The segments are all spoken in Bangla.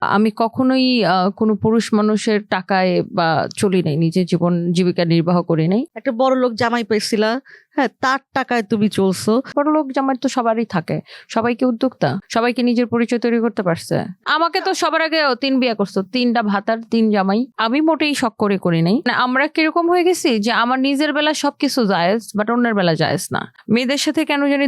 আমি কখনোই কোনো পুরুষ মানুষের টাকায় বা চলি নাই, নিজের জীবন জীবিকা নির্বাহ করি নাই। একটা বড় লোক জামাই পাইছিলা, হ্যাঁ, তার টাকায় তুমি চলছো। বড়লোক জামাই তো সবারই থাকে, সবাইকে উদ্যোক্তা, সবাইকে নিজের পরিচয় তৈরি করতে পারছে। আমাকে তো সবার আগে 3 বিয়ে করছো, 3টা ভাতার 3 জামাই। আমি মোটেই শখ করে করি নাই। মানে আমরা কিরকম হয়ে গেছি যে আমার নিজের বেলা সবকিছু জায়েজ, বাট অন্যের বেলা জায়েজ না। মেয়েদের সাথে কেন জানি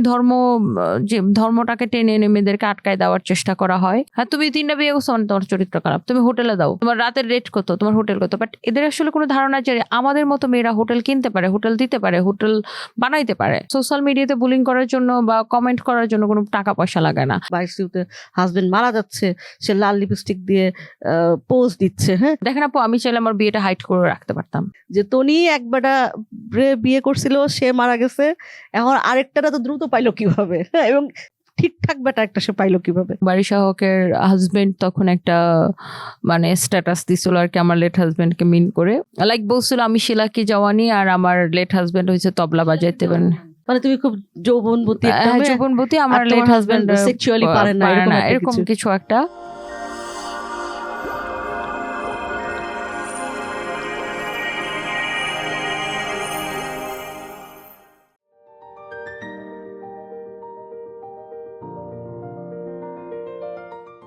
যে ধর্মটাকে টেনে এনে মেয়েদেরকে আটকায় দেওয়ার চেষ্টা করা হয়। হ্যাঁ, তুমি 3টা বিয়ে করছো মানে তোমার চরিত্র খারাপ, তুমি হোটেলে দাও, তোমার রাতের রেট কত, তোমার হোটেল কত। বাট এদের আসলে কোনো ধারণা যে আমাদের মতো মেয়েরা হোটেল কিনতে পারে, হোটেল দিতে পারে, হোটেল বানাইতে পারে। সোশ্যাল মিডিয়াতে বুলিং করার জন্য বা কমেন্ট করার জন্য কোনো টাকা পয়সা লাগে না। বাইসিউতে হাজবেন্ড মারা যাচ্ছে, সে লাল লিপস্টিক দিয়ে পোজ দিচ্ছে। হ্যাঁ, দেখেন আপু, আমি চাইলে আমার বিয়েটা হাইট করে রাখতে পারতাম। যে তনি একবারটা বিয়ে করছিল, সে মারা গেছে, এখন আরেকটাটা তো দ্রুত পাইলো কিভাবে, এবং ঠিকঠাক বেটা একটা সে পাইলো কিভাবে। বাড়ি শাহকের হাজবেন্ড তখন একটা মানে স্ট্যাটাস দিছিল আর কি, আমার লেট হাজবেন্ডকে মিন করে, লাইক বলছিল আমি শিলাকি জওয়ানি আর আমার লেট হাজবেন্ড হয়েছে তবলা বাজাইতে পারেন। মানে তুমি খুব যৌবনবতী, যৌবনবতী, আমার লেট হাজবেন্ড সেক্সুয়ালি পারে না, এরকম কিছু একটা।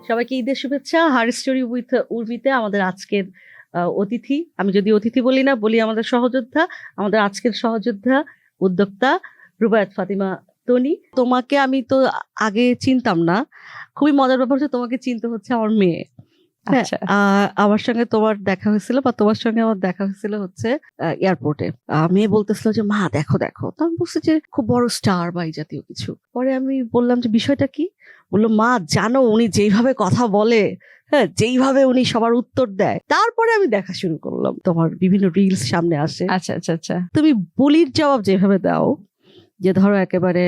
সবাইকে ঈদের শুভেচ্ছা। হার স্টোরি উইথ উর্মিতে আমাদের আজকের অতিথি, আমি যদি অতিথি বলি না, বলি আমাদের সহযোদ্ধা, আমাদের আজকের সহযোদ্ধা উদ্যোক্তা রুবায়াত ফাতিমা তনি। তোমাকে আমি তো আগে চিনতাম না, খুবই মজার ব্যাপার হচ্ছে তোমাকে চিনতে হচ্ছে আমার মেয়ে। আমার সঙ্গে তোমার দেখা হয়েছিল, বা তোমার সঙ্গে আমার দেখা হয়েছিল হচ্ছে এয়ারপোর্টে। মেয়ে বলতেছিল যে মা দেখো দেখো, তো আমি বলছি যে খুব বড় স্টার বা এই জাতীয় কিছু। পরে আমি বললাম যে বিষয়টা কি, বললো মা জানো উনি যেইভাবে কথা বলে, হ্যাঁ, যেইভাবে উনি সবার উত্তর দেয়। তারপরে আমি দেখা শুরু করলাম, তোমার বিভিন্ন রিলস সামনে আসে। আচ্ছা আচ্ছা আচ্ছা, তুমি বুলির জবাব যেভাবে দাও, যে ধরো একেবারে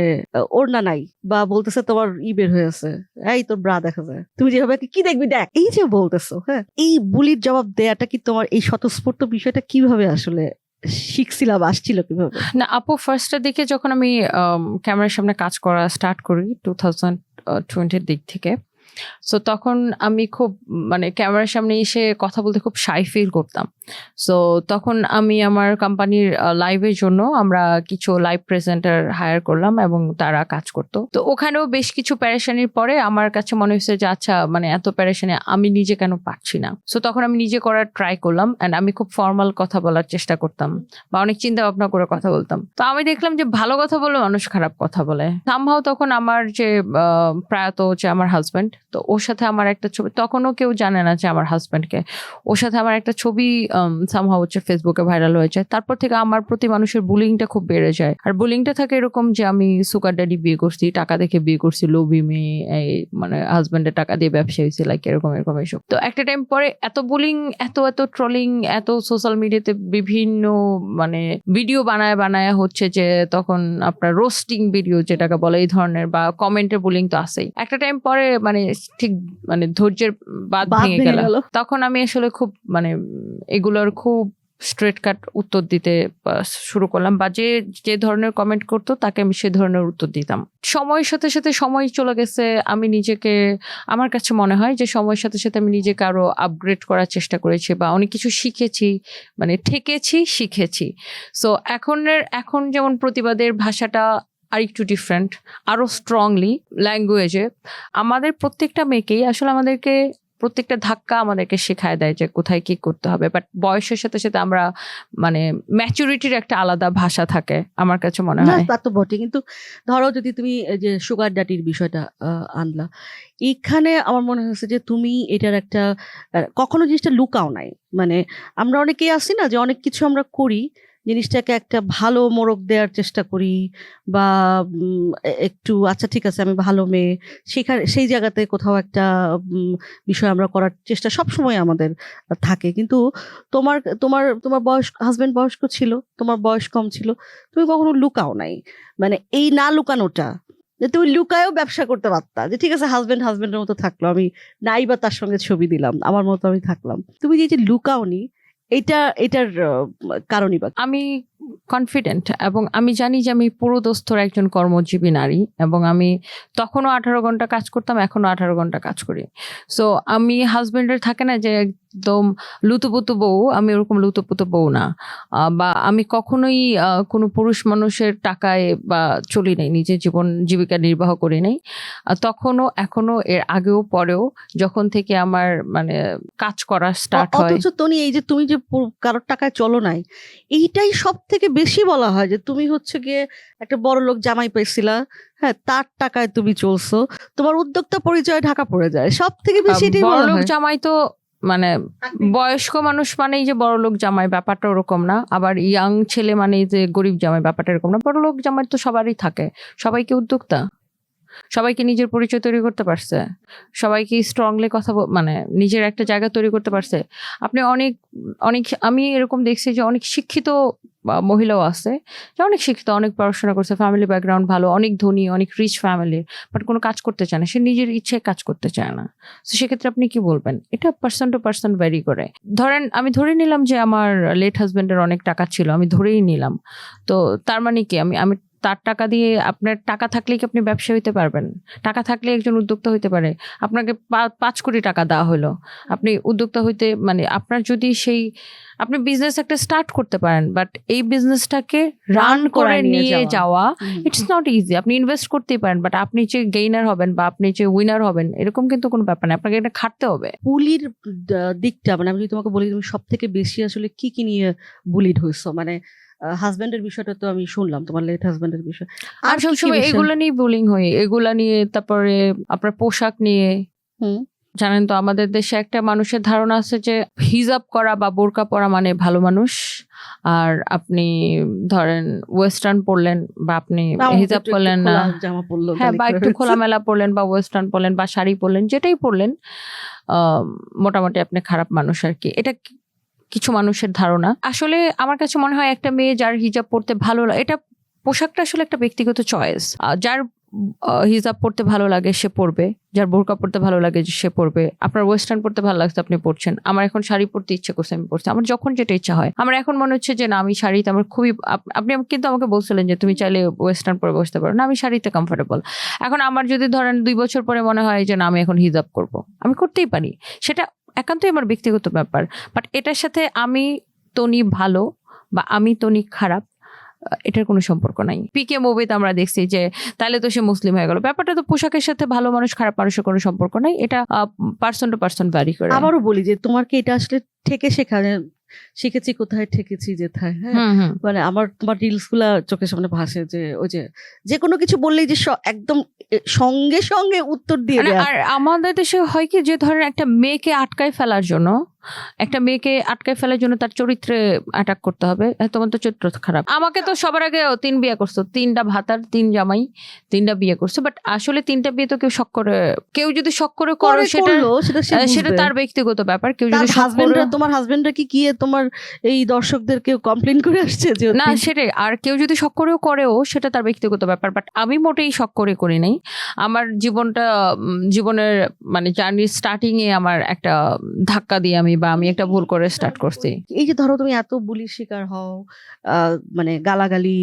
ওড়না নাই, বা বলতেছে তোমার বের হয়েছে, এই তোর ব্রা দেখা যায়, তুমি যেভাবে কি দেখবি দেখ, এই যে বলতেছো, হ্যাঁ, এই বুলির জবাব দেয়াটা কি তোমার এই স্বতঃস্ফূর্ত বিষয়টা কিভাবে আসলে শিখছিলাম, আসছিল কিভাবে? না আপু, ফার্স্টের দিকে যখন আমি ক্যামেরার সামনে কাজ করা স্টার্ট করি 2020 দিক থেকে, সো তখন আমি খুব মানে ক্যামেরার সামনে এসে কথা বলতে খুব শাই ফিল করতাম। সো তখন আমি আমার কোম্পানির লাইভের জন্য আমরা কিছু লাইভ প্রেজেন্টার হায়ার করলাম এবং তারা কাজ করতো। তো ওখানেও বেশ কিছু প্যারেশানির পরে আমার কাছে মনে হয়েছে যে আচ্ছা, মানে এত প্যারেশানি আমি নিজে কেন পারছি না। সো তখন আমি নিজে করার ট্রাই করলাম, অ্যান্ড আমি খুব ফর্মাল কথা বলার চেষ্টা করতাম বা অনেক চিন্তা ভাবনা করে কথা বলতাম। তো আমি দেখলাম যে ভালো কথা বলে মানুষ খারাপ কথা বলে। সামহাও তখন আমার যে প্রয়াত যে আমার হাজব্যান্ড, তো ওর সাথে আমার একটা ছবি, তখনও কেউ জানে না যে আমার হাজব্যান্ডকে, ওর সাথে আমার একটা ছবি সামহাও হচ্ছে ফেসবুকে ভাইরাল হয়ে যায়। তারপর থেকে আমার প্রতি মানুষের বুলিংটা খুব বেড়ে যায়। আর বুলিংটা থাকে এরকম যে আমি সুগার ড্যাডি বিয়ে করছি, টাকা দেখে বিয়ে করছি, লোভী মেয়ে, এই মানে হাজব্যান্ডের টাকা দিয়ে ব্যবসা হয়েছে, লাইক এরকম এসব। তো একটা টাইম পরে এত বুলিং, এত ট্রলিং, এত সোশ্যাল মিডিয়াতে বিভিন্ন মানে ভিডিও বানায় হচ্ছে যে তখন আপনার রোস্টিং ভিডিও যেটাকে বলে, এই ধরনের, বা কমেন্টের বুলিং তো আছেই। একটা টাইম পরে মানে ঠিক মানে ধৈর্যের বাঁধ ভেঙে গেল। তখন আমি আসলে খুব মানে এগুলোর খুব স্ট্রেট কাট উত্তর দিতে শুরু করলাম, বা যে ধরনের কমেন্ট করতো তাকে আমি সে ধরনের উত্তর দিতাম। সময়ের সাথে সাথে সময় চলে গেছে, আমি নিজেকে, আমার কাছে মনে হয় যে সময়ের সাথে সাথে আমি নিজেকে আরো আপগ্রেড করার চেষ্টা করেছি, বা অনেক কিছু শিখেছি, মানে ঠেকেছি, শিখেছি। সো এখন যেমন প্রতিবাদের ভাষাটা আর একটু ডিফারেন্ট, আরো স্ট্রংলি ল্যাঙ্গুয়েজে আমাদের প্রত্যেকটা মেয়েকেই আসলে আমাদেরকে প্রত্যেকটা ধাক্কা আমাদেরকে শেখায় দেয় যে কোথায় কি করতে হবে। বাট বয়সের সাথে সাথে আমরা মানে ম্যাচুরিটির একটা আলাদা ভাষা থাকে আমার কাছে মনে হয়। তা তো বটে, কিন্তু ধরো যদি তুমি যে সুগার ড্যাডির বিষয়টা আনলা, এখানে আমার মনে হয়েছে যে তুমি এটার একটা কখনো জিনিসটা লুকাও নাই। মানে আমরা অনেকেই আছি না, যে অনেক কিছু আমরা করি, জিনিসটাকে একটা ভালো মোড়ক দেওয়ার চেষ্টা করি, বা একটু আচ্ছা ঠিক আছে আমি ভালো মেয়ে, সেই জায়গাতে কোথাও একটা বিষয় আমরা করার চেষ্টা সবসময় আমাদের থাকে। কিন্তু তোমার তোমার তোমার হাজবেন্ড বয়স্ক ছিল, তোমার বয়স কম ছিল, তুমি কখনো লুকাও নাই। মানে এই না লুকানোটা, যে তুমি লুকায়ও ব্যবসা করতে পারতা, যে ঠিক আছে হাজবেন্ডের মতো থাকলো, আমি নাই বা তার সঙ্গে ছবি দিলাম, আমার মতো আমি থাকলাম। তুমি যে লুকাওনি, এটার কারণই বা আমি কনফিডেন্ট এবং আমি জানি যে আমি পুরোদস্তুর একজন কর্মজীবী নারী এবং আমি তখনও 18 ঘন্টা কাজ করতাম, এখনো 18 ঘন্টা কাজ করি। সো আমি হাজবেন্ডের থাকে না যে একদম লুতুপুতু বউ, আমি ওরকম লুতুপুতু বউ না। বা আমি কখনোই কোনো পুরুষ মানুষের টাকায় বা চলি নাই, নিজের জীবিকা নির্বাহ করি নাই। তখনও এখনো এর আগেও পরেও যখন থেকে আমার মানে কাজ করা স্টার্ট হয়। অথচ তনি এই যে তুমি যে কারোর টাকায় চলো নাই, এইটাই সব থেকে বেশি বলা হয় যে তুমি হচ্ছে গিয়ে একটা বড় লোক জামাই পাইছিলা, হ্যাঁ তার টাকায় তুমি চলছো, তোমার উদ্যোক্তা পরিচয় ঢাকা পড়ে যায়, সব থেকে বেশি এটাই বলা বড়লোক হয়। জামাই তো মানে বয়স্ক মানুষ মানেই যে বড়লোক জামাই, ব্যাপারটা ওরকম না। আবার ইয়াং ছেলে মানেই যে গরিব জামাই, ব্যাপারটা এরকম না। বড়লোক জামাই তো সবারই থাকে, সবাইকে উদ্যোক্তা, সবাইকে নিজের পরিচয় তৈরি করতে পারছে, সবাইকে স্ট্রংলি কথা মানে নিজের একটা জায়গা তৈরি করতে পারছে। আপনি অনেক অনেক আমি এরকম দেখছি যে অনেক শিক্ষিত মহিলাও আছে, যে অনেক শিক্ষিত, অনেক পড়াশোনা করছে, ফ্যামিলি ব্যাকগ্রাউন্ড ভালো, অনেক ধনী, অনেক রিচ ফ্যামিলির, বাট কোনো কাজ করতে চায় না, সে নিজের ইচ্ছে কাজ করতে চায় না। তো সেক্ষেত্রে আপনি কি বলবেন? এটা পার্সন টু পার্সন ভ্যারি করে। ধরেন আমি ধরে নিলাম যে আমার লেট হাজবেন্ডের অনেক টাকা ছিল, আমি ধরেই নিলাম, তো তার মানে কি আমি তার টাকা দিয়ে, আপনার টাকা থাকলেই কি আপনি ব্যবসা হইতে পারবেন? টাকা থাকলে একজন উদ্যোক্তা হইতে পারে। আপনাকে 5 কোটি টাকা দেওয়া হলো, আপনি উদ্যোক্তা হইতে মানে আপনার যদি সেই আপনি বিজনেস একটা স্টার্ট করতে পারেন, বাট এই বিজনেসটাকে রান করে নিয়ে যাওয়া ইটস নট ইজি। আপনি ইনভেস্ট করতেই পারেন, বাট আপনি যে গেইনার হবেন বা আপনি যে উইনার হবেন এরকম কিন্তু কোনো ব্যাপার না, আপনাকে এটা খাটতে হবে। বুলির দিকটা মানে আমি যদি তোমাকে বলি তুমি সব থেকে বেশি আসলে কি কি নিয়ে বুলিড হয়েছো, মানে হাজবেন্ডের বিষয়টা তো আমি শুনলাম, তোমার লেট হাজবেন্ডের বিষয়, আর সবসময় এগুলো নিয়ে বুলিং হয়, এগুলা নিয়ে, তারপরে আপনার পোশাক নিয়ে। জানেন তো আমাদের দেশে একটা মানুষের ধারণা আছে যে হিজাব করা বা বোরকা পরা মানে ভালো মানুষ, আর আপনি ধরেন ওয়েস্টার্ন পরলেন বা আপনি হিজাব করলেন না, হ্যাঁ বা একটু খোলামেলা পরলেন বা ওয়েস্টার্ন পরলেন বা শাড়ি পরলেন, যেটাই পরলেন মোটামুটি আপনি খারাপ মানুষ আর কি। এটা কিছু মানুষের ধারণা। আসলে আমার কাছে মনে হয় একটা মেয়ে যার হিজাব পরতে ভালো লাগে, এটা পোশাকটা আসলে একটা ব্যক্তিগত চয়েস। যার হিজাব পড়তে ভালো লাগে সে পরবে, যার বোরকা পড়তে ভালো লাগে সে পরবে। আপনার ওয়েস্টার্ন পড়তে ভালো লাগছে আপনি পড়ছেন, আমার এখন শাড়ি পরতে ইচ্ছে করছে আমি পরছি, আমার যখন যেটা ইচ্ছা হয়। আমার এখন মনে হচ্ছে যে না আমি শাড়িতে আমার খুবই, আপনি কিন্তু আমাকে বলছিলেন যে তুমি চাইলে ওয়েস্টার্ন পরে বসতে পারো, না আমি শাড়িতে কমফোর্টেবল। এখন আমার যদি ধরেন 2 বছর পরে মনে হয় যে না আমি এখন হিজাব করব, আমি করতেই পারি, সেটা একান্তই আমার ব্যক্তিগত ব্যাপার। বাট এটার সাথে আমি তনি ভালো বা আমি তনি খারাপ এটার কোনো সম্পর্ক নাই। পিকে মুভিতে আমরা দেখছি যে তাহলে তো সে মুসলিম হয়ে গেল, ব্যাপারটা তো পোশাকের সাথে ভালো মানুষ খারাপ মানুষের কোনো সম্পর্ক নাই, এটা পার্সন টু পার্সন ভ্যারি করে। আবারও বলি যে তোমার কি এটা আসলে থেকে শিখেছি কোথায় ঠেকেছি যেথায়, হ্যাঁ মানে আমার তোমার রিলস গুলা চোখের সামনে ভাসে যে ওই যে কোনো কিছু বললেই যে একদম সঙ্গে সঙ্গে উত্তর দিয়ে দেয়। আর আমাদের দেশে হয় কি যে ধরেন একটা মেয়েকে আটকায় ফেলার জন্য তার চরিত্রে অ্যাটাক করতে হবে, তোমার তো চরিত্র খারাপ। আমাকে তো সবার আগে 3 বিয়ে করছো, 3টা ভাতার, 3 জামাই, 3টা বিয়ে করছো, বাট আসলে 3টা বিয়ে তো কেউ যদি শখ করে করো সেটা তার ব্যক্তিগত ব্যাপার। কেউ যদি তোমার হাজবেন্ডরা কি তোমার এই দর্শকদেরকে কমপ্লেইন করে আসছে যে না, সেটাই। আর কেউ যদি শখ করেও সেটা তার ব্যক্তিগত ব্যাপার, বাট আমি মোটেই শখ করি নাই। আমার জীবনের মানে জার্নির স্টার্টিং এ আমার একটা ধাক্কা দিয়ে আমি একটা ভুল করে স্টার্ট করছি। এই যে ধরো তুমি এত বুলির শিকার হও, মানে গালাগালি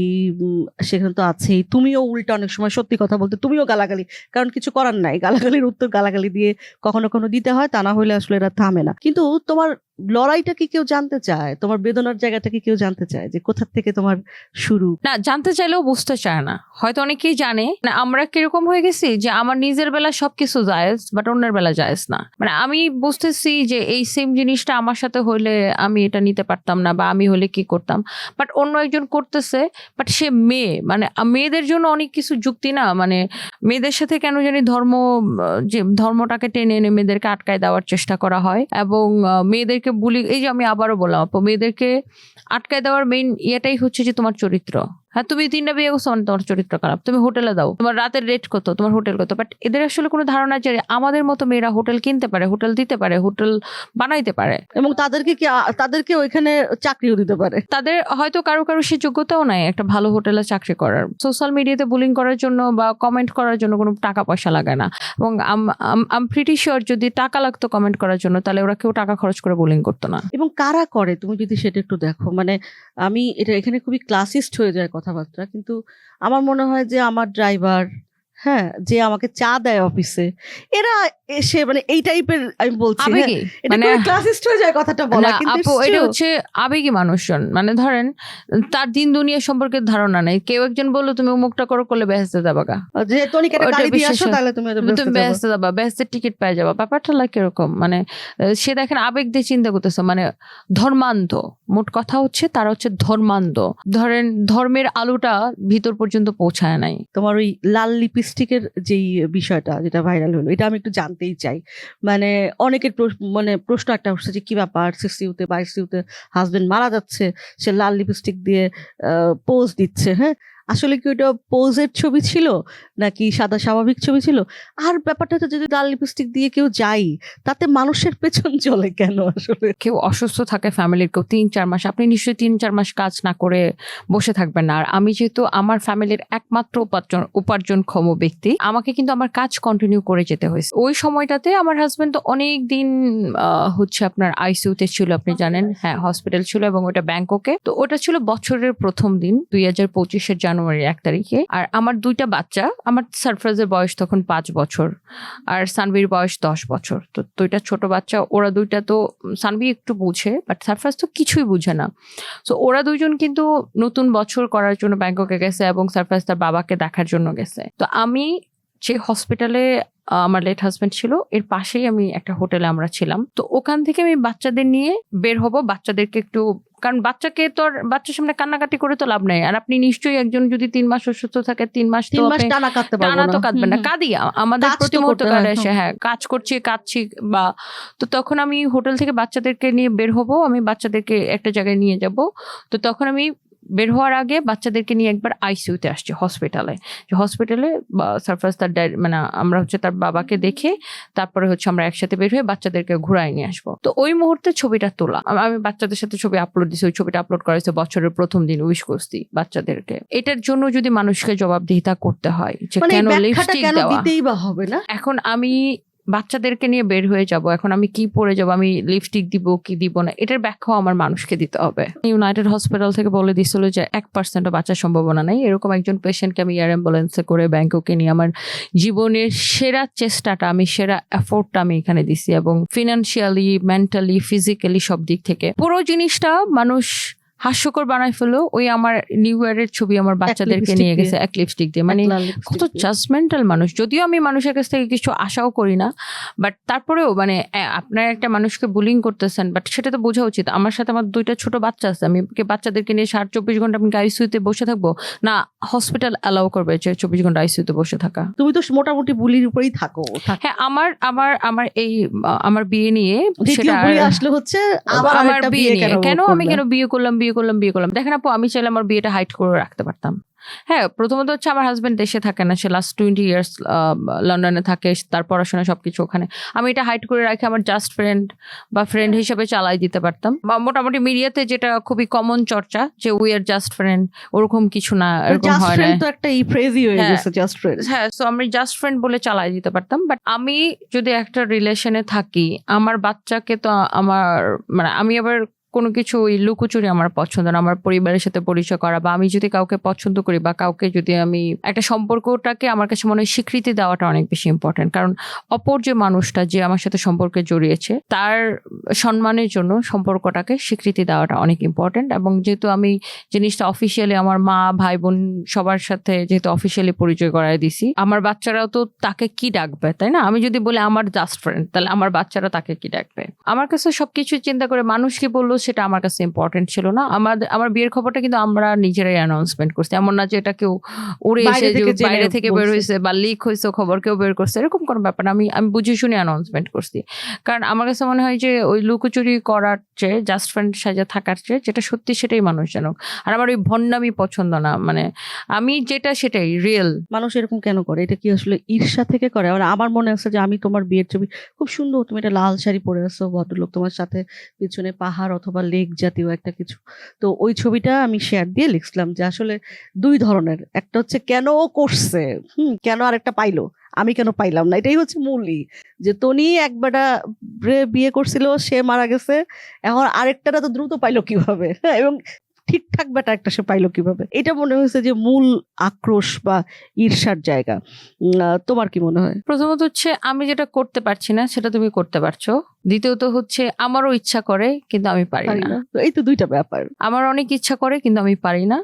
সেখানে তো আছেই, তুমিও উল্টা অনেক সময় সত্যি কথা বলতে তুমিও গালাগালি, কারণ কিছু করার নাই, গালাগালির উত্তর গালাগালি দিয়ে কখনো কখনো দিতে হয়, তা না হলে আসলে এরা থামে না। কিন্তু তোমার লড়াইটা কি কেউ জানতে চায়, তোমার বেদনার জায়গাটা কি কেউ জানতে চায় যে কোথা থেকে তোমার শুরু? না, জানতে চাইলেও বুঝতে চায় না, হয়তো অনেকেই জানে না। আমরা কিরকম হয়ে গেছি যে আমার নিজের বেলা সবকিছু জায়েজ, বাট অন্যের বেলা জায়েজ না। মানে আমি বুঝতেছি যে এই সেম জিনিসটা আমার সাথে হইলে আমি এটা নিতে পারতাম না, বা আমি হলে কি করতাম, বাট অন্য একজন করতেছে, বাট সে মেয়ে। মানে মেয়েদের জন্য অনেক কিছু যুক্তি না, মানে মেয়েদের সাথে কেন জানি ধর্মটাকে টেনে এনে মেয়েদেরকে আটকায় দেওয়ার চেষ্টা করা হয়, এবং মেয়েদেরকে বুলি, এই যে আমি আবারও বললাম, মেয়েদেরকে আটকায় দেওয়ার মেইন ইয়েটাই হচ্ছে যে তোমার চরিত্র। হ্যাঁ তুমি 3টা বিয়ে করছো মানে তোমার চরিত্র খারাপ, তুমি হোটেলে দাও, তোমার রাতের রেট কত, তোমার হোটেল কত। বাট এদের আসলে কোনো ধারণা যে আমাদের মতো মেয়েরা হোটেল কিনতে পারে, হোটেল দিতে পারে, হোটেল বানাইতে পারে, এবং তাদেরকে ওইখানে চাকরিও দিতে পারে। তাদের হয়তো কারো সে যোগ্যতাও নাই একটা ভালো হোটেলে চাকরি করার। সোশ্যাল মিডিয়াতে বুলিং করার জন্য বা কমেন্ট করার জন্য কোনো টাকা পয়সা লাগে না, এবং আম প্রিটি শিওর যদি টাকা লাগতো কমেন্ট করার জন্য তাহলে ওরা কেউ টাকা খরচ করে বুলিং করতো না। এবং কারা করে তুমি যদি সেটা একটু দেখো, মানে আমি এখানে খুবই ক্লাসিস্ট হয়ে যায় কথাবার্তা, কিন্তু আমার মনে হয় যে আমার ড্রাইভার, হ্যাঁ, যে আমাকে চা দেয় অফিসে, এরা এসে মানে এই টাইপের, আমি বলছি হ্যাঁ, আবেগী, এটা মানে খুবই ক্লাসিস্ট হয়ে যায় কথাটা বলা, না কিন্তু আপু it's এটা true। হচ্ছে আবেগী মানুষজন। মানে ধরেন তার দিন দুনিয়া সম্পর্কে ধারণা নেই, কেউ একজন বললো তুমি অমুকটা করলে বেহেস্তে যাবা গা, যে টনিকে একটা ওটা গাড়ি দিয়ে বিশ্বাস আসো তাহলে তুমি তুমি বেহেস্তে যাবা, বেহেস্তের টিকিট পেয়ে যাবা, ব্যাপারটা লাগে এরকম। মানে সে দেখেন আবেগ দিয়ে চিন্তা করতেছে, মানে ধর্মান্ধ। মোট কথা হচ্ছে তারা হচ্ছে ধর্মান্ধ। ধরেন ধর্মের আলোটা ভিতর পর্যন্ত পৌঁছায় নাই। তোমার ওই লাল লিপস্টিকের যেই বিষয়টা যেটা ভাইরাল হলো, এটা আমি একটু জানতেই চাই। মানে অনেকের মানে প্রশ্ন একটা উঠছে যে কি ব্যাপার, 60 বা 22 হাজবেন্ড মারা যাচ্ছে, সে লাল লিপস্টিক দিয়ে পোজ দিচ্ছে। হ্যাঁ, আসলে কি ওটা পোজের ছবি ছিল নাকি সাদা স্বাভাবিক ছবি ছিল? আর ব্যাপারটা হচ্ছে যদি লাল লিপস্টিক দিয়ে কেউ যাই, তাতে মানুষের পেছন চলে কেন? আসলে কেউ অসুস্থ থাকে ফ্যামিলির, কেউ 3-4 মাস, আপনি নিশ্চয়ই 3-4 মাস কাজ না করে বসে থাকবেন না। আর আমি যেহেতু আমার ফ্যামিলির একমাত্র উপার্জনক্ষম ব্যক্তি, আমাকে কিন্তু আমার কাজ কন্টিনিউ করে যেতে হয়েছে। ওই সময়টাতে আমার হাজবেন্ড তো অনেক দিন হচ্ছে আপনার আইসিইউতে ছিল, আপনি জানেন, হ্যাঁ হসপিটাল ছিল, এবং ওটা ব্যাংককে। তো ওটা ছিল বছরের প্রথম দিন 2025-এর জানুয়ারির 1 তারিখে। আর আমার 2টা বাচ্চা, আমার সারফরাজের বয়স তখন 5 বছর আর সানভির বয়স 10 বছর। তো 2টা ছোট বাচ্চা, ওরা 2টা তো, সানভি একটু বুঝে বাট সারফরাজ তো কিছুই বুঝে না। সো ওরা 2জন কিন্তু নতুন বছর করার জন্য ব্যাংককে গেছে, এবং সারফরাজ তার বাবাকে দেখার জন্য গেছে। তো আমি যে হসপিটালে আমার লেট হাজবেন্ড ছিল, এর পাশেই আমি একটা হোটেলে আমরা ছিলাম। তো ওখান থেকে আমি বাচ্চাদের নিয়ে বের হব, বাচ্চাদেরকে একটু, কারণ বাচ্চাকে তো আর বাচ্চার সামনে কান্নাকাটি করে তো লাভ নেই। আর আপনি নিশ্চয়ই একজন যদি 3 মাস অসুস্থ থাকে, 3 মাস তো 3 মাস টানা কাটতে পারবো টানা তো না। কাঁদবেন না, কাঁদি আমাদের কাজ তো প্রতি মুহূর্তে করতে কাঁদে হয়, এসে, হ্যাঁ কাজ করছি কাঁদছি বা। তো তখন আমি হোটেল থেকে বাচ্চাদেরকে নিয়ে বের হব, আমি বাচ্চাদেরকে একটা জায়গায় নিয়ে যাব। তো তখন আমি বের হওয়ার আগে বাচ্চাদেরকে নিয়ে একবার আইসিইউতে আসছি হসপিটালে, যে হসপিটালে সারফরাজ তার মানে আমরা হচ্ছে তার বাবাকে দেখে তারপরে হচ্ছে আমরা একসাথে বের হয়ে বাচ্চাদেরকে ঘুরাই নিয়ে আসবো। তো ওই মুহূর্তে ছবিটা তোলা, আমি বাচ্চাদের সাথে ছবি আপলোড দিছি, ওই ছবিটা আপলোড করা হয়েছে বছরের প্রথম দিন, উইশ করছি বাচ্চাদেরকে। এটার জন্য যদি মানুষকে জবাবদিহিতা করতে হয় যে মানে কেন ব্যাখ্যাটা লিপস্টিক কেন দেওয়া, দিতেই বা হবে না? এখন আমি বাচ্চাদেরকে নিয়ে বের হয়ে যাব, এখন আমি কি পরে যাব, আমি লিপস্টিক দিব কি দিব না, এটার ব্যাখ্যাও আমার মানুষকে দিতে হবে। ইউনাইটেড হসপিটাল থেকে বলে দিছিল যে 1% বাঁচার সম্ভাবনা নাই। এরকম একজন পেশেন্টকে আমি এয়ার অ্যাম্বুলেন্সে করে ব্যাংককে নিয়ে আমার জীবনের সেরা চেষ্টাটা, আমি সেরা এফোর্টটা আমি এখানে দিছি, এবং ফিনান্সিয়ালি, মেন্টালি, ফিজিক্যালি সব দিক থেকে পুরো জিনিসটা মানুষ হাস্যকর বানাই ফেলো। ওই আমার নিউ ইয়ারের ছবি আমার বাচ্চাদেরকে নিয়ে গেছে এক লিপস্টিক দিয়ে, মানে কত জাজমেন্টাল মানুষ। যদিও আমি মানুষের কাছ থেকে কিছু আশাও করি না, বাট তারপরেও মানে আপনার একটা মানুষকে বুলিং করতেছেন, বাট সেটা তো বোঝা উচিত। আমার সাথে আমার 2টা ছোট বাচ্চা আছে, আমি বাচ্চাদেরকে নিয়ে 24 ঘন্টা আমি আইসিইউতে বসে থাকবো না? হসপিটাল অ্যালাউ করবে যে 24 ঘন্টা আইসিইউতে বসে থাকা? তুমি তো মোটামুটি বুলির উপরেই থাকো। হ্যাঁ, আমার এই আমার বিয়ে নিয়ে সেটা আসলে হচ্ছে আবার আমার একটা বিয়ে বিয়ে নিয়ে কেন আমি কেন বিয়ে করলাম। দেখেন আপু, আমি চাইলে আমার বিয়েটা হাইড করে রাখতে পারতাম। হ্যাঁ, প্রথমত হচ্ছে আমার হাজবেন্ড দেশে থাকে না, সে লাস্ট 20 ইয়ার্স লন্ডনে থাকে, তার পড়াশোনা সবকিছু ওখানে। আমি এটা হাইড করে রাখি আমার জাস্ট ফ্রেন্ড বা ফ্রেন্ড হিসেবে চালাই দিতে পারতাম। বা মোটামুটি মিডিয়াতে যেটা খুবই কমন চর্চা যে উই আর জাস্ট ফ্রেন্ড, ওরকম কিছু না, এরকম হয় না। তো একটা ফ্রেজই হয়ে গেছে জাস্ট ফ্রেন্ড। হ্যাঁ, সো আমি জাস্ট ফ্রেন্ড বলে চালাই দিতে পারতাম। বাট আমি যদি একটা রিলেশনে থাকি, আমার বাচ্চাকে তো আমার মানে আমি আবার কোনো কিছু ওই লুকোচুরি আমার পছন্দ না। আমার পরিবারের সাথে পরিচয় করা, বা আমি যদি কাউকে পছন্দ করি বা কাউকে যদি আমি একটা সম্পর্কটাকে, আমার কাছে মনে হয় স্বীকৃতি দেওয়াটা অনেক বেশি ইম্পর্টেন্ট। কারণ অপর যে মানুষটা যে আমার সাথে সম্পর্কে জড়িয়েছে, তার সম্মানের জন্য সম্পর্কটাকে স্বীকৃতি দেওয়াটা অনেক ইম্পর্টেন্ট। এবং যেহেতু আমি জিনিসটা অফিসিয়ালি আমার মা ভাই বোন সবার সাথে যেহেতু অফিসিয়ালি পরিচয় করায় দিছি, আমার বাচ্চারাও তো তাকে কি ডাকবে, তাই না? আমি যদি বলি আমার জাস্ট ফ্রেন্ড, তাহলে আমার বাচ্চারা তাকে কি ডাকবে? আমার কাছে সবকিছু চিন্তা করে মানুষ কি বললো সেটা আমার কাছে ইম্পর্টেন্ট ছিল না। আমার বিয়ের খবরটা কিন্তু আমরা নিজেরাই অ্যানাউন্সমেন্ট করছি, এমন না যে এটা কেউ উড়ে এসে বাইরে থেকে বের হয়েছে বা লিক হয়েছে খবর কেউ বের করছে, এরকম কোনো ব্যাপার না। আমি বুঝে শুনে অ্যানাউন্সমেন্ট করছি, কারণ আমার কাছে মনে হয় যে ওই লুকোচুরি করার চেয়ে জাস্ট ফ্রেন্ড সাজা থাকার চেয়ে যেটা সত্যি সেটাই মানুষ জানুক। আর আমার ওই ভণ্ডামি পছন্দ না, মানে আমি যেটা সেটাই রিয়েল। মানুষ এরকম কেন করে? এটা কি আসলে ঈর্ষা থেকে করে? আমার মনে আছে যে আমি তোমার বিয়ের ছবি খুব সুন্দর, তুমি একটা লাল শাড়ি পরে আছো, ভদ্রলোক তোমার সাথে, পিছনে পাহাড় অথবা লেক জাতীয় একটা কিছু। তো ওই ছবিটা আমি শেয়ার দিয়ে লিখছিলাম যে আসলে দুই ধরনের, একটা হচ্ছে কেন ও করছে, কেন আরেকটা পাইলো, আমি কেন পাইলাম না। এটাই হচ্ছে মূলই, যে তনি একবারটা বিয়ে করছিল, সে মারা গেছে, এখন আরেকটাটা তো দ্রুত পাইলো কিভাবে, এবং ঠিকঠাক বেটা একটা সে পাইলো কিভাবে। এটা মনে হয়েছে যে মূল আক্রোশ বা ঈর্ষার জায়গা। তোমার কি মনে হয়? প্রথমত হচ্ছে আমি যেটা করতে পারছি না সেটা তুমি করতে পারছো, দ্বিতীয়ত হচ্ছে আমারও ইচ্ছা করে কিন্তু আমি পারি না। তো এই তো দুইটা ব্যাপার। আমার অনেক ইচ্ছা করে কিন্তু আমি পারি না।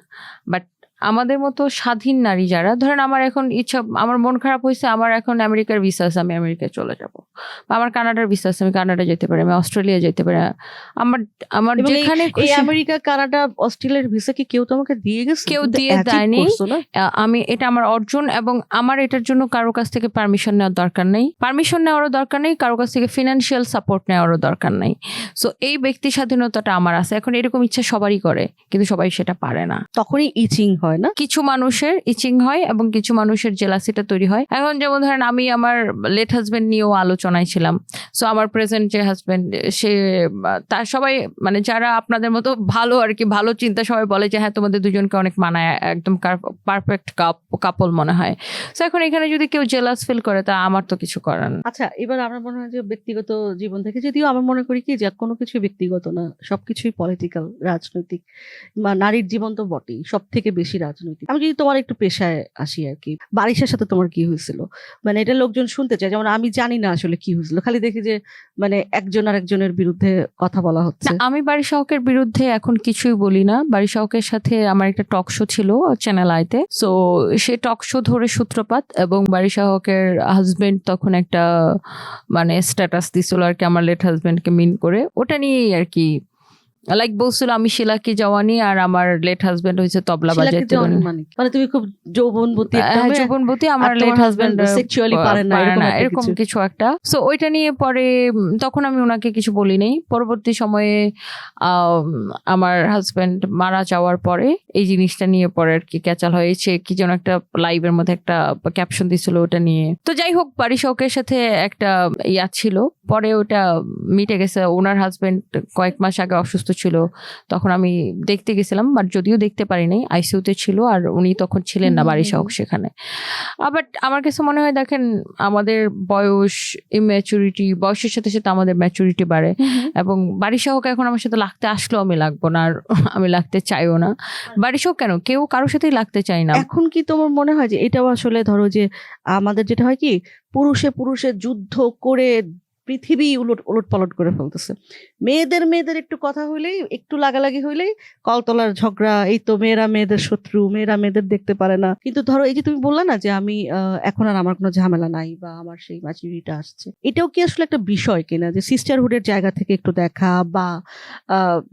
বাট আমাদের মতো স্বাধীন নারী যারা, ধরেন আমার এখন ইচ্ছা, আমার মন খারাপ হয়েছে, আমার এখন আমেরিকার ভিসা আছে, আমি আমেরিকায় চলে যাব, বা আমার কানাডার ভিসা আছে, আমি কানাডা যেতে পারি, আমি অস্ট্রেলিয়া যেতে পারি। আমার যেখানে এই আমেরিকা, কানাডা, অস্ট্রেলিয়ার ভিসা কি কেউ তোমাকে দিয়ে গেছে? কেউ দিয়ে দেয়নি। আমি এটা আমার অর্জন, এবং আমার এটার জন্য কারো কাছ থেকে পারমিশন নেওয়ার দরকার নেই, কারো কাছ থেকে ফিনান্সিয়াল সাপোর্ট নেওয়ারও দরকার নেই। সো এই ব্যক্তি স্বাধীনতাটা আমার আছে। এখন এরকম ইচ্ছা সবারই করে, কিন্তু সবাই সেটা পারে না। তখনই ইচিং হয় না? কিছু মানুষের ইচিং হয় এবং কিছু মানুষের জেলাসিটা তৈরি হয়। এখন যেমন ধরেন আমি আমার লেট হাজবেন্ড নিয়েও আলোচনায় ছিলাম। সো আমার প্রেজেন্ট যে হাজবেন্ড, সে তার সবাই মানে যারা আপনাদের মতো ভালো আর কি, ভালো চিন্তা, সবাই বলে যে হ্যাঁ তোমাদের দুজনকে অনেক মানায়, একদম পারফেক্ট কাপল মনে হয়। সো এখন এখানে যদি কেউ জেলাস ফিল করে, তা আমার তো কিছু করার না। আচ্ছা, এবার আমার মনে হয় যে ব্যক্তিগত জীবন থেকে, যদিও আমার মনে করি কি যে কোনো কিছু ব্যক্তিগত না, সবকিছুই পলিটিক্যাল, রাজনৈতিক, বা নারীর জীবন তো বটেই, সব থেকে বেশি রাজনৈতিক। আমি যদি তোমার একটু পেশায় আসি আর কি, বারিশের সাথে তোমার কি হয়েছিল? মানে এটা লোকজন শুনতে চায়, যেমন আমি জানি না আসলে কি হয়েছিল, খালি দেখি যে মানে একজন আর একজনের বিরুদ্ধে কথা বলা হচ্ছে। আমি বারিশ হকের বিরুদ্ধে এখন কিছুই বলি না। বারিশ হকের সাথে আমার একটা টক শো ছিল চ্যানেল আইতে। সো সে টক শো ধরে সূত্রপাত, এবং বারিশ হকের হাজবেন্ড তখন একটা মানে স্ট্যাটাস দিছিল আর কি, আমার লেট হাজবেন্ডকে মিন করে, ওটা নিয়েই আর কি লাইক বলছিল আমি শিলাকি জওয়ানি আর আমার লেট হাজবেন্ড হয়েছে তবলা বাজাতে। মানে তুমি খুব যৌবনবতী, যৌবনবতী, আমার লেট হাজবেন্ড সেক্সুয়ালি পারে না, এরকম কিছু একটা। সো ওইটা নিয়ে পরে তখন আমি ওনাকে কিছু বলি নাই। পরবর্তী সময়ে আমার হাজবেন্ড মারা যাওয়ার পরে এই জিনিসটা নিয়ে পরে আর কি ক্যাচাল হয়েছে, কি যেন একটা লাইভের মধ্যে একটা ক্যাপশন দিছিল ওটা নিয়ে। তো যাই হোক, বারিশ হকের সাথে একটা ইয়া ছিল, পরে ওটা মিটে গেছে। ওনার হাজবেন্ড কয়েক মাস আগে অসুস্থ ছিল, তখন আমি দেখতে গেছিলাম, বাট যদিও দেখতে পারি নাই, আইসিইউতে ছিল, আর উনি তখন ছিলেন না বারিশ হক সেখানে। বাট আমার কাছে মনে হয়, দেখেন আমাদের বয়স, ইম্যাচুরিটি, বয়সের সাথে সাথে আমাদের ম্যাচুরিটি বাড়ে, এবং বারিশ হক এখন আমার সাথে লাগতে আসলেও আমি লাগবো না, আর আমি লাগতে চাইও না। বারিশ হক কেন, কেউ কারোর সাথেই লাগতে চাই না। এখন কি তোমার মনে হয় যে এটাও আসলে ধরো যে আমাদের যেটা হয় কি, পুরুষে যুদ্ধ করে পৃথিবী উলট পালট করে ফেলতেছে, মেয়েদের একটু কথা হইলেই, একটু লাগালাগি হইলেই কলতলার ঝগড়া, এই তো মেয়েরা মেয়েদের শত্রু, মেয়েরা মেয়েদের দেখতে পারে না। কিন্তু ধরো এই যে তুমি বললা না যে আমি এখন আর আমার কোনো ঝামেলা নাই, বা আমার সেই ম্যাচুরিটিটা আসছে, এটাও কি আসলে একটা বিষয় কিনা যে সিস্টারহুডের জায়গা থেকে একটু দেখা, বা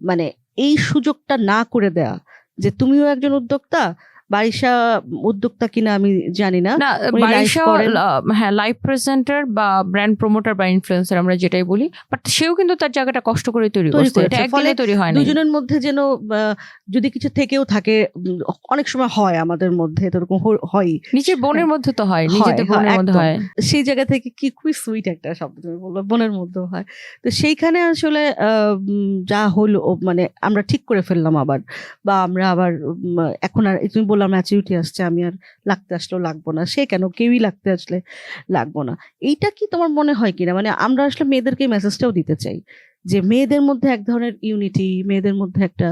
মানে এই সুযোগটা না করে দেয়া, যে তুমিও একজন উদ্যোক্তা, বারিশা উদ্যোক্তা কিনা আমি জানি না, হ্যাঁ লাইভ প্রেজেন্টার বা ব্র্যান্ড প্রমোটার বা ইনফ্লুয়েন্সার আমরা যেটাই বলি, বাট সেও কিন্তু তার জায়গাটা কষ্ট করে তৈরি করছে, এটা একদিনে তৈরি হয় না। দুজনের মধ্যে যেন যদি কিছু থেকেও থাকে, অনেক সময় হয় আমাদের মধ্যে, এরকম হয়, নিজের বোনের মধ্যে তো হয়, নিজেদের বোনের মধ্যে হয়, সেই জায়গা থেকে কি খুবই সুইট একটা শব্দ তুমি বললো, বোনের মধ্যে হয়। তো সেইখানে আসলে যা হলো, মানে আমরা ঠিক করে ফেললাম আবার, বা আমরা আবার এখন আর তুমি বললাম ম্যাচুরিটি আসছে, আমি আর লাগতে আসলেও লাগবো না, সে কেন, কেউই লাগতে আসলে লাগবো না। এইটা কি তোমার মনে হয় কিনা? মানে আমরা আসলে মেয়েদেরকে মেসেজটাও দিতে চাই যে মেয়েদের মধ্যে এক ধরনের ইউনিটি, মেয়েদের মধ্যে একটা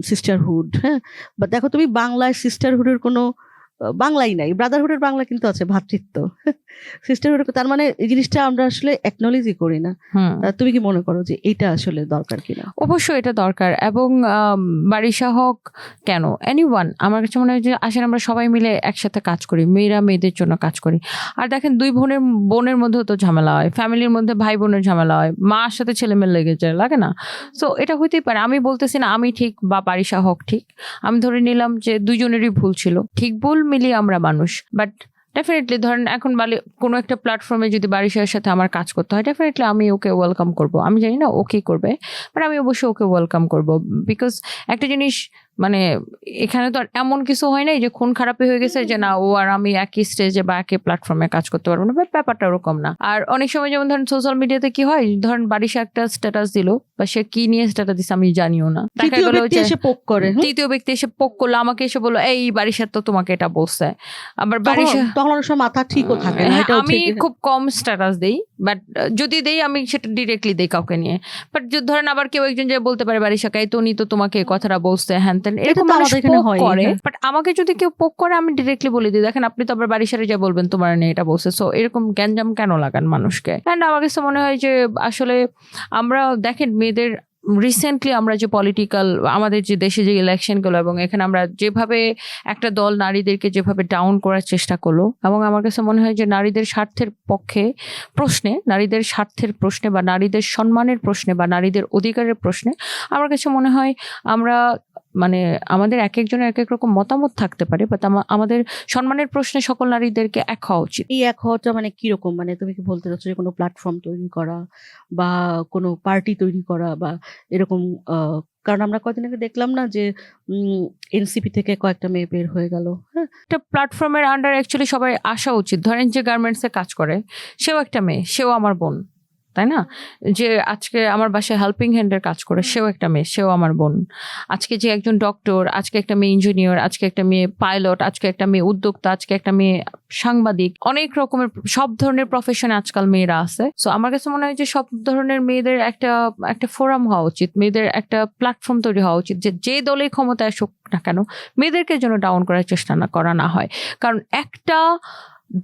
সিস্টারহুড। হ্যাঁ, বা দেখো তুমি বাংলায় সিস্টারহুডের কোনো বাংলাই নাই, ব্রাদারহুডের বাংলা কিন্তু আছে ভ্রাতৃত্ব, সিস্টারহুড। তার মানে এই জিনিসটা আমরা আসলে অ্যাকনলেজই করি না। তুমি কি মনে করো যে এটা আসলে দরকার কিনা? অবশ্যই এটা দরকার। এবং বারিশা হোক কেন, এনিওয়ান, আমার কাছে মনে হয় যে আসেন আমরা সবাই মিলে একসাথে কাজ করি, মেয়েরা মেয়েদের জন্য কাজ করি। আর দেখেন দুই বোনের মধ্যেও তো ঝামেলা হয়, ফ্যামিলির মধ্যে ভাই বোনের ঝামেলা হয়, মার সাথে ছেলে মেয়ে লেগে যায়, লাগে না? সো এটা হইতেই পারে। আমি বলতেছি না আমি ঠিক বা বারিশা হক ঠিক, আমি ধরে নিলাম যে দুইজনেরই ভুল ছিল, ঠিক ভুল মিলিয়ে আমরা মানুষ। বাট ডেফিনেটলি ধরেন এখন কোনো একটা প্ল্যাটফর্মে যদি বারিশার সাথে আমার কাজ করতে হয়, ডেফিনেটলি আমি ওকে ওয়েলকাম করব। আমি জানি না ও কি করবে, বাট আমি অবশ্যই ওকে ওয়েলকাম করব। বিকজ একটা জিনিস মানে এখানে তো আর এমন কিছু হয় নাই যে খুন খারাপই হয়ে গেছে যে না ও আর আমি একই স্টেজে বা একই প্ল্যাটফর্মে কাজ করতে পারবো না, ব্যাপারটা ওরকম না। আর অনেক সময় যেমন ধরেন সোশ্যাল মিডিয়াতে কি হয়, ধরেন বারিশা একটা স্ট্যাটাস দিল বা সে কি নিয়ে স্ট্যাটাস দিচ্ছে আমি জানিও না, তৃতীয় ব্যক্তি এসে পোক করে, তৃতীয় ব্যক্তি এসে পোক করলো, আমাকে এসে বললো এই বারিশা তো তোমাকে এটা বলছে। আবার বারিশা তখন অনেক সময় মাথা ঠিকও থাকে না। আমি খুব কম স্ট্যাটাস দেই, বাট যদি দেই আমি সেটা ডিরেক্টলি দেই কাউকে নিয়ে। বাট ধরেন আবার কেউ একজন যে বলতে পারে বারিশা কাই তো উনি তো তোমাকে এই কথাটা বলছে হ্যান তেন, এরকম মানুষ পোক করে। বাট আমাকে যদি কেউ পোক করে আমি ডিরেক্টলি বলে দিই দেখেন আপনি তো আবার বারিশারে যা বলবেন তোমার নিয়ে এটা বলছে। সো এরকম গ্যাঞ্জাম কেন লাগান মানুষকে? অ্যান্ড আমার কাছে মনে হয় যে আসলে আমরা দেখেন মেয়েদের রিসেন্টলি আমরা যে পলিটিক্যাল আমাদের যে দেশে যে ইলেকশনগুলো, এবং এখানে আমরা যেভাবে একটা দল নারীদেরকে যেভাবে ডাউন করার চেষ্টা করলো, এবং আমার কাছে মনে হয় যে নারীদের স্বার্থের পক্ষে প্রশ্নে, নারীদের স্বার্থের প্রশ্নে বা নারীদের সম্মানের প্রশ্নে বা নারীদের অধিকারের প্রশ্নে আমার কাছে মনে হয় আমরা মানে আমাদের এক একজনের এক এক রকম মতামত থাকতে পারে, বাট আমাদের সম্মানের প্রশ্নে সকল নারীদেরকে এক হওয়া উচিত। এই এক হওয়াটা মানে কিরকম? মানে তুমি কি বলতে চাচ্ছ যে কোনো প্ল্যাটফর্ম তৈরি করা বা কোনো পার্টি তৈরি করা বা এরকম? কারণ আমরা কয়েকদিন আগে দেখলাম না যে এনসিপি থেকে কয়েকটা মেয়ে বের হয়ে গেল। হ্যাঁ, একটা প্ল্যাটফর্মের আন্ডার অ্যাকচুয়ালি সবাই আসা উচিত। ধরেন যে গার্মেন্টসে কাজ করে সেও একটা মেয়ে, সেও আমার বোন, তাই না? যে আজকে আমার বাসায় হেল্পিং হ্যান্ডের কাজ করে সেও একটা মেয়ে, সেও আমার বোন। আজকে যে একজন ডক্টর, আজকে একটা মেয়ে ইঞ্জিনিয়ার, আজকে একটা মেয়ে পাইলট, আজকে একটা মেয়ে উদ্যোক্তা, আজকে একটা মেয়ে সাংবাদিক, অনেক রকমের সব ধরনের প্রফেশনে আজকাল মেয়েরা আছে। সো আমার কাছে মনে হয় যে সব ধরনের মেয়েদের একটা ফোরাম হওয়া উচিত, মেয়েদের একটা প্ল্যাটফর্ম তৈরি হওয়া উচিত, যে দলেই ক্ষমতায় আসুক না কেন মেয়েদেরকে যেন ডাউন করার চেষ্টা না করা না হয়। কারণ একটা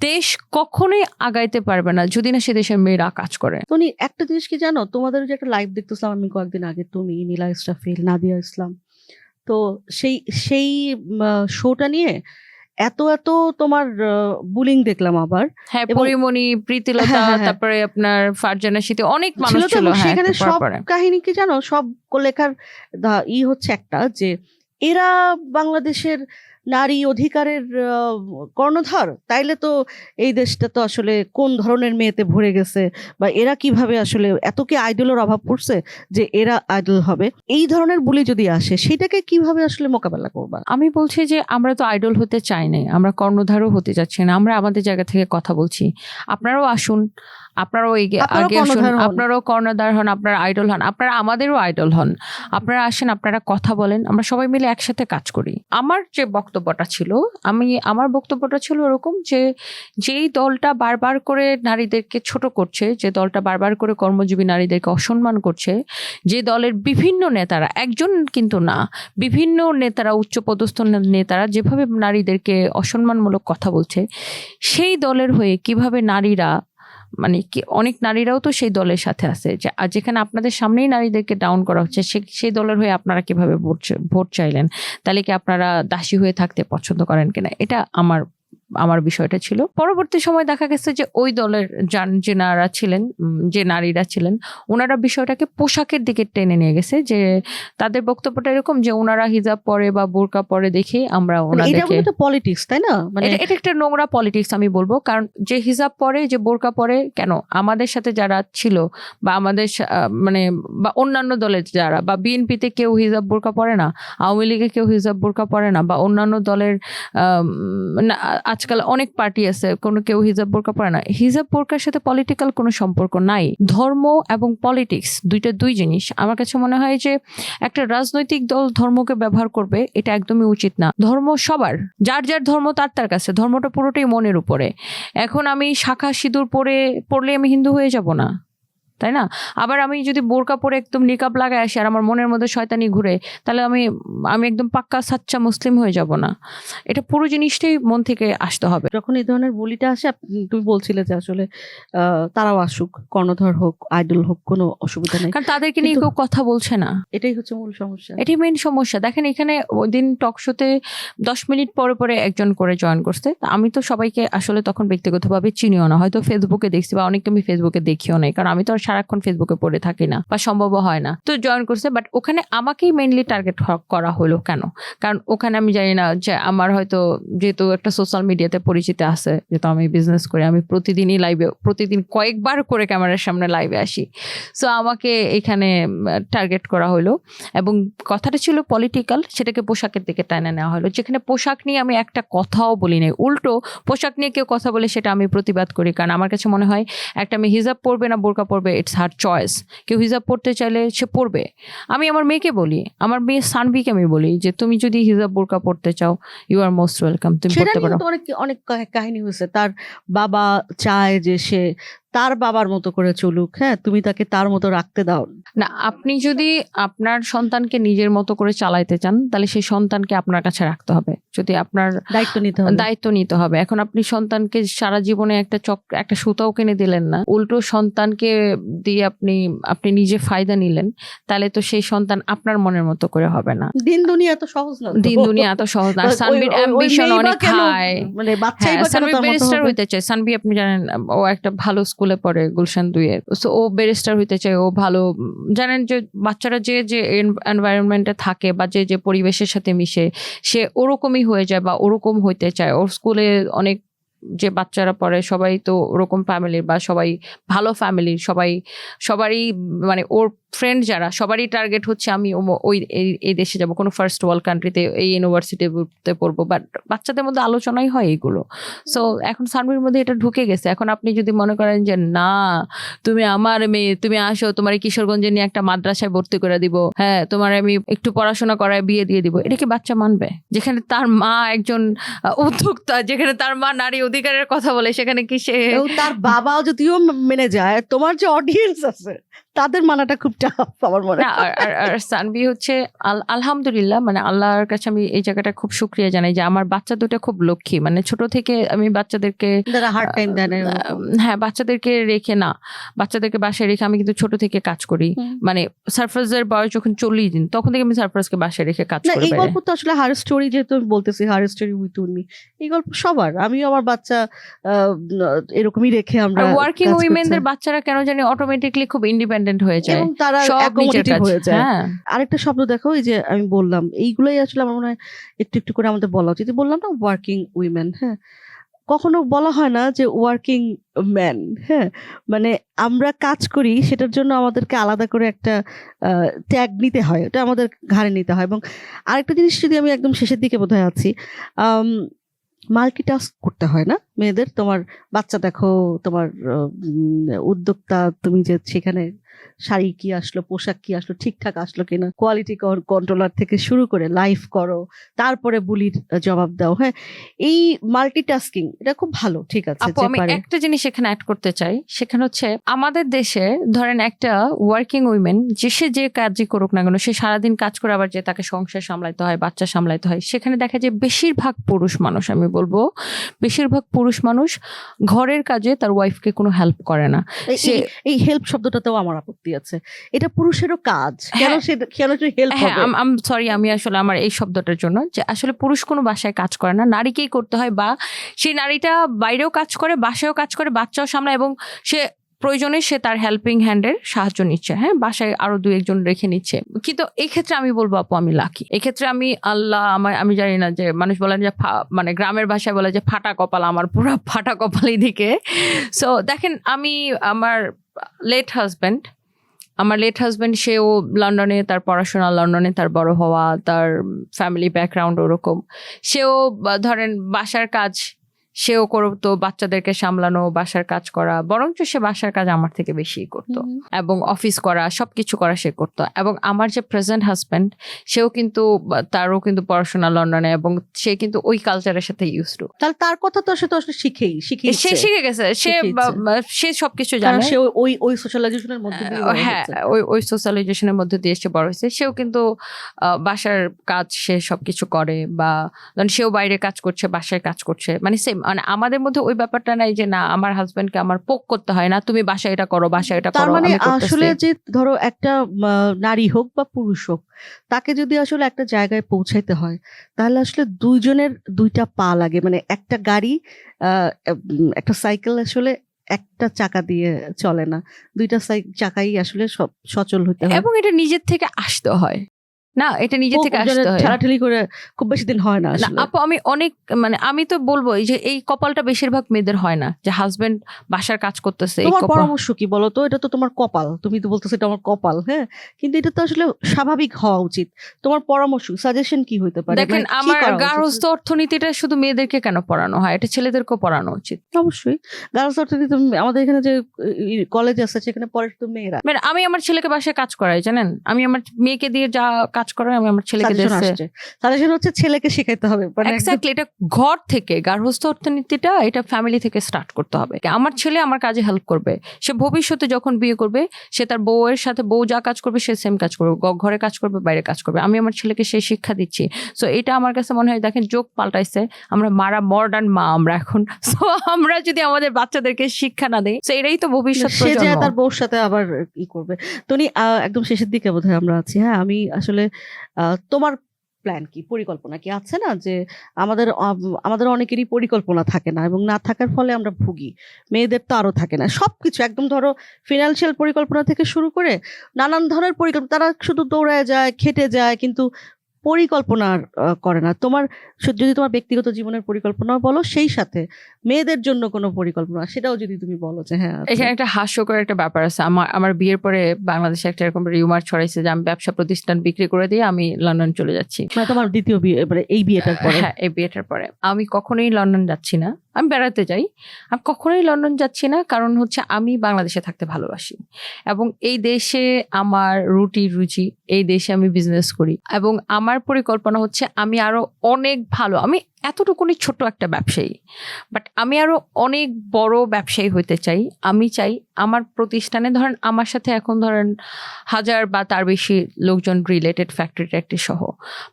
দেশ কখনোই আগাইতে পারবে না যদি না সে দেশের মেয়েরা কাজ করে। তুমি একটা জিনিস কি জানো, তোমাদের যে একটা লাইভ দেখতেছিলাম আমি কয়েকদিন আগে, তুমি, নীলা ইসরাফিল, নাদিয়া ইসলাম, তো সেই শোটা নিয়ে এত তোমার বুলিং দেখলাম আবার। হ্যাঁ, পরিমণি, প্রীতিলতা, তারপরে আপনার ফারজানা শীতে অনেক মানুষ ছিল। সেখানে সব কাহিনী কি জানো, সব লেখার হচ্ছে একটা যে এরা বাংলাদেশের নারী অধিকারের কর্ণধার, তাইলে তো এই দেশটা তো আসলে কোন ধরনের মেয়েতে ভরে গেছে, বা এরা কিভাবে আসলে এত কি আইডলের অভাব পড়ছে যে এরা আইডল হবে? এই ধরনের বুলি যদি আসে সেটাকে কিভাবে আসলে মোকাবেলা করবা? আমি বলছি যে আমরা তো আইডল হতে চাই না, আমরা কর্ণধারও হতে যাচ্ছি না, আমরা আমাদের জায়গা থেকে কথা বলছি। আপনারাও আসুন, আপনারাও আগে আসুন, আপনারাও কর্ণধার হন, আপনারা আইডল হন, আপনারা আমাদেরও আইডল হন, আপনারা আসেন, আপনারা কথা বলেন, আমরা সবাই মিলে একসাথে কাজ করি। আমার যে বক্তব্যটা ছিল, আমার বক্তব্যটা ছিল এরকম যে যেই দলটা বারবার করে নারীদেরকে ছোট করছে, যে দলটা বারবার করে কর্মজীবী নারীদেরকে অসম্মান করছে, যে দলের বিভিন্ন নেতারা, একজন কিন্তু না, বিভিন্ন নেতারা, উচ্চপদস্থ নেতারা যেভাবে নারীদেরকে অসম্মানমূলক কথা বলছে, সেই দলের হয়ে কিভাবে নারীরা মানে কি অনেক নারীরাও তো সেই দলের সাথে আছে, যেখানে আপনাদের সামনেই নারীদেরকে ডাউন করা হচ্ছে, সেই দলের হয়ে আপনারা কিভাবে ভোট চাইলেন? তাহলে কি আপনারা দাসী হয়ে থাকতে পছন্দ করেন কিনা? এটা আমার বিষয়টা ছিল। পরবর্তী সময় দেখা গেছে যে ওই দলের যে নারীরা ছিলেন ওনারা বিষয়টাকে পোশাকের দিকে টেনে নিয়ে গেছে, যে তাদের বক্তব্যটা এরকম যে ওনারা হিজাব পরে বা বোরকা পরে দেখে আমরা ওনাদেরকে, পলিটিক্স, তাই না? মানে এটা একটা নোংরা পলিটিক্স আমি বলবো। কারণ যে হিজাব পরে, যে বোরকা পরে, কেন আমাদের সাথে যারা ছিল বা আমাদের মানে বা অন্যান্য দলের যারা, বা বিএনপিতে কেউ হিজাব বোরকা পরে না, আওয়ামী লীগে কেউ হিজাব বোরকা পরে না, বা অন্যান্য দলের আজকাল অনেক পার্টি আছে কেউ হিজাব বোরকা পরে না। হিজাব বোরকার সাথে পলিটিক্যাল কোনো সম্পর্ক নাই। ধর্ম এবং পলিটিক্স দুই জিনিস। আমার কাছে মনে হয় যে একটা রাজনৈতিক দল ধর্মকে ব্যবহার করবে, এটা একদমই উচিত না। ধর্ম সবার, যার যার ধর্ম তার কাছে, ধর্মটা পুরোটাই মনের উপরে। এখন আমি শাখা সিঁদুর পরলে আমি হিন্দু হয়ে যাব না, তাই না? আবার আমি যদি বোরকা পরে একদম নিকাব লাগায় আসি আর আমার মনের মধ্যে শয়তানি ঘুরে, তাহলে আমি আমি একদম পাক্কা সাচ্চা মুসলিম হয়ে যাব না। এটা পুরো জিনিসটাই মন থেকে আসতে হবে। যখন এই ধরনের বলিটা আসে তুমি বলছিলে যে আসলে তারাও আসুক, কর্ণধর হোক, আইডল হোক, কোনো অসুবিধা নেই, কারণ তাদেরকে নিয়ে কিন্তু কেউ কথা বলছে না। এটাই হচ্ছে মূল সমস্যা। এটাই মেইন সমস্যা। দেখেন এখানে ওই দিন টক শোতে 10 মিনিট পরে পরে একজন করে জয়েন করছে। তা আমি তো সবাইকে আসলে তখন ব্যক্তিগতভাবে চিনিও না, হয়তো ফেসবুকে দেখছি বা অনেককে আমি ফেসবুকে দেখিও নাই, কারণ আমি তো আর সারাক্ষণ ফেসবুকে পড়ে থাকি না বা সম্ভবও হয় না। তো জয়েন করছে, বাট ওখানে আমাকেই মেইনলি টার্গেট করা হলো কেন? কারণ ওখানে আমি জানি না যে আমার হয়তো যেহেতু একটা সোশ্যাল মিডিয়াতে পরিচিতি আছে, যেহেতু আমি বিজনেস করি, আমি প্রতিদিনই লাইভে, প্রতিদিন কয়েকবার করে ক্যামেরার সামনে লাইভে আসি, সো আমাকে এখানে টার্গেট করা হলো এবং কথাটা ছিল পলিটিক্যাল, সেটাকে পোশাকের দিকে টানা নেওয়া হলো, যেখানে পোশাক নিয়ে আমি একটা কথাও বলি নাই। উল্টো পোশাক নিয়ে কেউ কথা বলে সেটা আমি প্রতিবাদ করি, কারণ আমার কাছে মনে হয় একটা মেয়ে হিজাব পরবে না বোরকা পরবে, ইটস হার চয়েস। কেউ হিজাব পরতে চাইলে সে পরবে। আমি আমার মেয়েকে বলি, আমার মেয়ে সানভিকে আমি বলি যে তুমি যদি হিজাব বোরকা পরতে চাও, ইউ আর মোস্ট ওয়েলকাম, তুমি সেটা পড়তে নিয়ে পারো। তো অনেক অনেক কাহিনী হয়েছে। তার বাবা চায় যে সে তার বাবার মতো করে চলুক, হ্যাঁ, তুমি তাকে তার মতো রাখতে দাও না, আপনি যদি আপনার সন্তানকে নিজের মতো করে চালাইতে চান, তাহলে সেই সন্তানকে আপনার কাছে রাখতে হবে। যদি আপনার দায়িত্ব নিতে হবে। দায়িত্ব নিতে হবে। এখন আপনি সন্তানকে সারা জীবনে একটা সুতাও কিনে দিলেন না, উল্টো সন্তানকে দিয়ে আপনি নিজে ফায়দা নিলেন, তাহলে তো সেই সন্তান আপনার মনের মতো করে হবে না। দিন দুনিয়া এত সহজ না তো। দিন দুনিয়া এত সহজ না। আর ওই- সানভির ওই- ওই অ্যাম্বিশন মেয়েই বা অনেক কেন, হাই। মানে বাচ্চাই হ্যাঁ, বা কেন সানভি তার মতো ব্যারিস্টার হবে? হইতে চায়। সানভি আপনি জানেন ও একটা ভালো স্কুলে পড়ে, গুলশান 2 এ। সো ও ব্যারিস্টার হইতে চায়, ও ভালো জানেন যে বাচ্চারা যে এনভায়রনমেন্টে থাকে বা যে পরিবেশের সাথে মিশে, সে ওরকমই হয়ে যায় বা ওরকম হইতে চায়। ওর স্কুলে অনেক যে বাচ্চারা পড়ে সবাই তো ওরকম ফ্যামিলির বা সবাই ভালো ফ্যামিলির, সবারই মানে ওর ফ্রেন্ড যারা সবারই টার্গেট হচ্ছে আমি ওই এই দেশে যাব, কোনো ফার্স্ট ওয়ার্ল্ড কান্ট্রিতে, এই ইউনিভার্সিটিতে পড়বো। বাট বাচ্চাদের মধ্যে আলোচনাই হয় এইগুলো। সো এখন সানভির মধ্যে এটা ঢুকে গেছে। এখন আপনি যদি মনে করেন যে না তুমি আমার মেয়ে, তুমি আসো, তোমার কিশোরগঞ্জে নিয়ে একটা মাদ্রাসায় ভর্তি করে দিব, হ্যাঁ তোমার আমি একটু পড়াশোনা করায় বিয়ে দিয়ে দিব, এটা কি বাচ্চা মানবে? যেখানে তার মা একজন উদ্যোক্তা, যেখানে তার মা নারী অধিকারের কথা বলে, সেখানে কি সে এবং তার বাবাও যদিও মেনে যায়, তোমার যে অডিয়েন্স আছে তাদের মানাটা খুব টাফ আমার মনে না? হয়। আর সানভি হচ্ছে আলহামদুলিল্লাহ, মানে আল্লাহর কাছে আমি এই জায়গাটা খুব শুকরিয়া জানাই যে আমার বাচ্চা দুটো খুব লক্ষ্মী। মানে ছোট থেকে আমি বাচ্চাদেরকে যারা হার্ড টাইম দেয় না এরকম। হ্যাঁ, বাচ্চাদেরকে বাসায় রেখে আমি কিন্তু ছোট থেকে কাজ করি। মানে সারফাজের বয়স যখন 40 দিন, তখন থেকে আমি সারফাজকে বাসায় রেখে কাজ না, করি। এই গল্প তো আসলে হার স্টোরি, যেহেতু আমি বলতেছি হার স্টোরি উইথ উর্মি, এই গল্প সবার, আমিও আমার বাচ্চা এরকমই রেখে আমরা ওয়ার্কিং কাজ করছি। উইমেনদের বাচ্চারা কেন জানি অটোমেটিকলি খুব ইন্ডিপেন্ডেন্ট হয়ে যায়, এবং তারা সব নিজের accommodative কাজ। হয়ে যায়। হ্যাঁ, আরেকটা শব্দ দেখো, এই যে আমি বললাম, এইগুলাই আসলে আমার মনে হয় একটু একটু করে আমাদের বলা উচিত। বললাম না ওয়ার্কিং উইমেন, হ্যাঁ, কখনো বলা হয় না যে ওয়ার্কিং ম্যান। হ্যাঁ, মানে আমরা কাজ করি, সেটার জন্য আমাদেরকে আলাদা করে একটা ট্যাগ নিতে হয়, ওটা আমাদের ঘাড়ে নিতে হয়। এবং আরেকটা জিনিস, যদি আমি একদম শেষের দিকে বোধহয় আছি, মাল্টিটাস্ক করতে হয় না মেয়েদের। তোমার বাচ্চা দেখো, তোমার উদ্যোক্তা, তুমি যে সেখানে শাড়ি কি আসলো, পোশাক কি আসলো, ঠিকঠাক আসলো কিনা, কোয়ালিটি কন্ট্রোলার থেকে শুরু করে লাইভ করো, তারপরে বুলির জবাব দাও। হ্যাঁ, এই মাল্টিটাস্কিং এটা খুব ভালো, ঠিক আছে, আপু যে আমি পারে। একটা জিনিস এখানে অ্যাড করতে চাই, সেখানে হচ্ছে আমাদের দেশে ধরেন একটা ওয়ার্কিং উইমেন সে যে কাজই করুক না কেন, সে সারাদিন কাজ করে আবার যে তাকে সংসার সামলাইতে হয়, বাচ্চা সামলাইতে হয়, সেখানে দেখা যায় বেশিরভাগ পুরুষ মানুষ, আমি বলবো বেশিরভাগ পুরুষ মানুষ ঘরের কাজে তার ওয়াইফকে কোনো হেল্প করে না। এই হেল্প শব্দটাতেও আমার আপত্তি আছে। এটা পুরুষেরও কাজ, কেন সে হেল্প হ্যাঁ, হবে? সরি, আমি আসলে আমার এই শব্দটার জন্য, যে আসলে পুরুষ কোনো বাসায় কাজ করে না, নারীকেই করতে হয়, বা সেই নারীটা বাইরেও কাজ করে, বাসায়ও কাজ করে, বাচ্চাও সামলায়, এবং সে প্রয়োজনে সে তার হেল্পিং হ্যান্ডের সাহায্য নিচ্ছে, হ্যাঁ, বাসায় আরো 2-1 রেখে নিচ্ছে। কিন্তু এই ক্ষেত্রে আমি বলবো আপু আমি লাকি। এক্ষেত্রে আমি জানি না, যে মানুষ বলেন যে মানে গ্রামের ভাষায় বলে যে ফাটা কপাল, আমার পুরো ফাটা কপাল এইদিকে। সো দেখেন, আমার লেট হাজব্যান্ড সেও লন্ডনে, তার পড়াশোনা লন্ডনে, তার বড় হওয়া, তার ফ্যামিলি ব্যাকগ্রাউন্ড ওরকম, সেও ধরেন বাসার কাজ সেও করতো বাচ্চাদেরকে সামলানো, বাসার কাজ করা, বরঞ্চ সে বাসার কাজ আমার থেকে বেশি করতো এবং অফিস করা, সবকিছু করা সে করতো। এবং আমার যে প্রেজেন্ট হাজব্যান্ড, সেও কিন্তু তারও কিন্তু পড়াশোনা লন্ডনে, এবং সে কিন্তু ওই কালচারের সাথে ইউজ টু। তাহলে তার কথা তো সে তো আসলে সে শিখে গেছে, সে সবকিছু জানে, সে ওই সোশ্যালাইজেশনের মধ্যে দিয়ে বড় হ্যাঁ হয়েছে। ওই সোশ্যালাইজেশনের মধ্যে দিয়ে সে বড় হয়েছে। সেও কিন্তু বাসার কাজ সে সবকিছু করে, বা সেও বাইরে কাজ করছে, বাসায় কাজ করছে, মানে সেম। মানে আমাদের মধ্যে ওই ব্যাপারটা নাই যে না আমার হাজবেন্ডকে আমার পোক করতে হয়, না তুমি বাসায় এটা করো, বাসায় এটা তার করো। মানে আমি করতেছি। আসলে যে ধরো একটা নারী হোক বা পুরুষ হোক, তাকে যদি আসলে একটা জায়গায় পৌঁছাইতে হয়, তাহলে আসলে দুইজনের দুইটা পা লাগে। মানে একটা গাড়ি, একটা সাইকেল আসলে একটা চাকা দিয়ে চলে না, দুইটা চাকাই আসলে সব সচল হতে হয়। এবং এটা নিজের থেকে আসতে হয় না, এটা নিজে থেকে আসতে হয়। ঠেলাঠেলি করে খুব বেশি দিন হয় না না আসলে। আপু, আমি অনেক, মানে আমি তো বলবো এই যে এই কপালটা বেশিরভাগ মেয়েদের হয় না, যে হাজবেন্ড বাসার কাজ করতেছে। তোমার পরামর্শ কি বলো তো? এটা তো তোমার কপাল, তুমি তো বলতেছো এটা আমার কপাল, হ্যাঁ, কিন্তু এটা তো আসলে স্বাভাবিক হওয়া উচিত। তোমার পরামর্শ, সাজেশন কি হইতে পারে? দেখেন, আমার গার্হস্থ্য অর্থনীতিটা শুধু মেয়েদেরকে কেন পড়ানো হয়, এটা ছেলেদেরকেও পড়ানো উচিত। অবশ্যই গার্লস অর্থনীতি আমাদের এখানে যে কলেজ আছে সেখানে পড়ে তো মেয়েরা। মানে আমি আমার ছেলেকে বাসায় কাজ করাই, জানেন, আমি আমার মেয়েকে দিয়ে যা কাজ করাই আমি আমার ছেলেকে দিয়েছি। সাজেশন হচ্ছে ছেলেকে শেখাতে হবে। এক্স্যাক্টলি, এটা ঘর থেকে, গার্হস্থ্য অর্থনীতিটা এটা ফ্যামিলি থেকে স্টার্ট করতে হবে। আমার ছেলে আমার কাজে হেল্প করবে, সে ভবিষ্যতে যখন বিয়ে করবে সে তার বউয়ের সাথে, বউ যা কাজ করবে সে সেম কাজ করবে, ঘরে কাজ করবে, বাইরে কাজ করবে। আমি আমার ছেলেকে সেই শিক্ষা দিচ্ছি। সো এটা আমার কাছে মনে হয়, দেখেন যোগ পাল্টাইছে, আমরা মারা মডার্ন মা আমরা এখন। সো আমরা যদি আমাদের বাচ্চাদেরকে শিক্ষা না দেই, তো এটাই তো ভবিষ্যৎ সে যে প্রজন্ম। তার বউর সাথে আবার কি করবে। তুমি একদম শেষের দিকে বোধহয় আমরা আছি। হ্যাঁ, আমি আসলে তোমার প্ল্যান কি, পরিকল্পনা কি আছে না? যে আমাদের অনেকেরই পরিকল্পনা থাকে না, এবং না থাকার ফলে আমরা ভুগি। মেয়েদের তো আরো থাকে না সবকিছু, একদম ধরো ফিনান্সিয়াল পরিকল্পনা থেকে শুরু করে নানান ধরনের পরিকল্পনা। তারা শুধু দৌড়ায় যায়, খেটে যায়, কিন্তু পরিকল্পনা করে না। যদি তোমার ব্যক্তিগত জীবনের পরিকল্পনা বলো, সেই সাথে মেয়েদের জন্য কোনো পরিকল্পনা, সেটাও যদি তুমি বলো যে হ্যাঁ। এখানে একটা হাস্যকর একটা ব্যাপার আছে। আমার বিয়ের পরে বাংলাদেশে একটা এরকম রিউমার ছড়াইছে যে আমি ব্যবসা প্রতিষ্ঠান বিক্রি করে দিয়ে আমি লন্ডন চলে যাচ্ছি। মানে তোমার দ্বিতীয় বিয়ে, মানে এই বিয়েটার পরে? হ্যাঁ, এই বিয়েটার পরে আমি কখনোই লন্ডন যাচ্ছি না। আমি বেড়াতে যাই, আমি কখনোই লন্ডন যাচ্ছি না। কারণ হচ্ছে আমি বাংলাদেশে থাকতে ভালোবাসি, এবং এই দেশে আমার রুটি রুজি, এই দেশে আমি বিজনেস করি, এবং আমার পরিকল্পনা হচ্ছে আমি আরো অনেক ভালো, আমি এতটুকুনি ছোট একটা ব্যবসায়ী, বাট আমি আরো অনেক বড় ব্যবসায়ী হতে চাই। আমি চাই আমার প্রতিষ্ঠানে, ধরেন আমার সাথে এখন ধরেন 1000 বা তার বেশি লোকজন রিলেটেড, ফ্যাক্টরি ট্যাক্টরি সহ,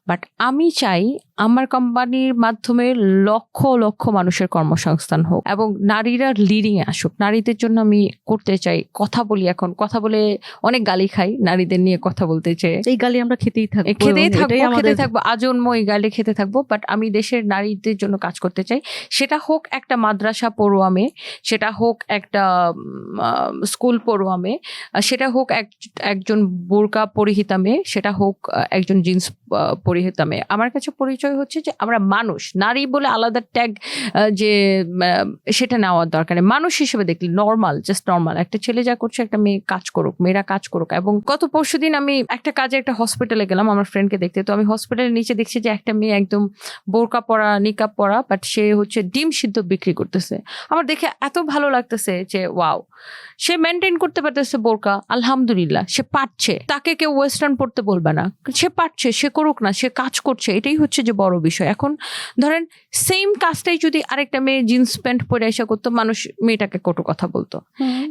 বাট আমি চাই আমার কোম্পানির মাধ্যমে লক্ষ লক্ষ মানুষের কর্মসংস্থান হোক, এবং নারীরা লিডিং এ আসুক। নারীদের জন্য আমি করতে চাই, কথা বলি, এখন কথা বলে অনেক গালি খাই নারীদের নিয়ে কথা বলতে চাই। এই গালি আমরা খেতেই থাকবো, খেতে থাকবো আজন্ম, এই গালি খেতে থাকবো। বাট আমি দেশের নারীদের জন্য কাজ করতে চাই। সেটা হোক একটা মাদ্রাসা পড়ুয়া মেয়ে, সেটা হোক একটা স্কুল পড়ুয়া মেয়ে, সেটা হোক একজন বোরকা পরিহিতা মেয়ে, সেটা হোক একজন জিন্স পরিহিতা মেয়ে। আমার কাছে পরিচয় হচ্ছে যে আমরা মানুষ, নারী বলে আলাদা ট্যাগ যে সেটা নেওয়ার দরকার নেই। মানুষ হিসেবে দেখলে নর্মাল, জাস্ট নর্মাল একটা ছেলে যা করছে একটা মেয়ে কাজ করুক, মেয়েরা কাজ করুক। এবং গত পরশুদিন আমি একটা কাজে একটা হসপিটালে গেলাম আমার ফ্রেন্ডকে দেখতে। তো আমি হসপিটালের নিচে দেখছি যে একটা মেয়ে একদম বোরকা পরা, নিকাব পরা, বাট সে হচ্ছে ডিম সিদ্ধ বিক্রি করতেছে। আমার দেখে এত ভালো লাগতেছে যে ওয়াও, সে মেনটেন করতে পারতেছে বোরকা, আলহামদুলিল্লাহ, সে পারছে। তাকে কেউ ওয়েস্টার্ন পড়তে বলবে না, সে পারছে, সে করুক না, সে কাজ করছে, এটাই হচ্ছে যে বড় বিষয়। এখন ধরেন সেম কাজটাই যদি আরেকটা মেয়ে জিন্স প্যান্ট পরে এসে করতো, মানুষ মেয়েটাকে কটু কথা বলতো।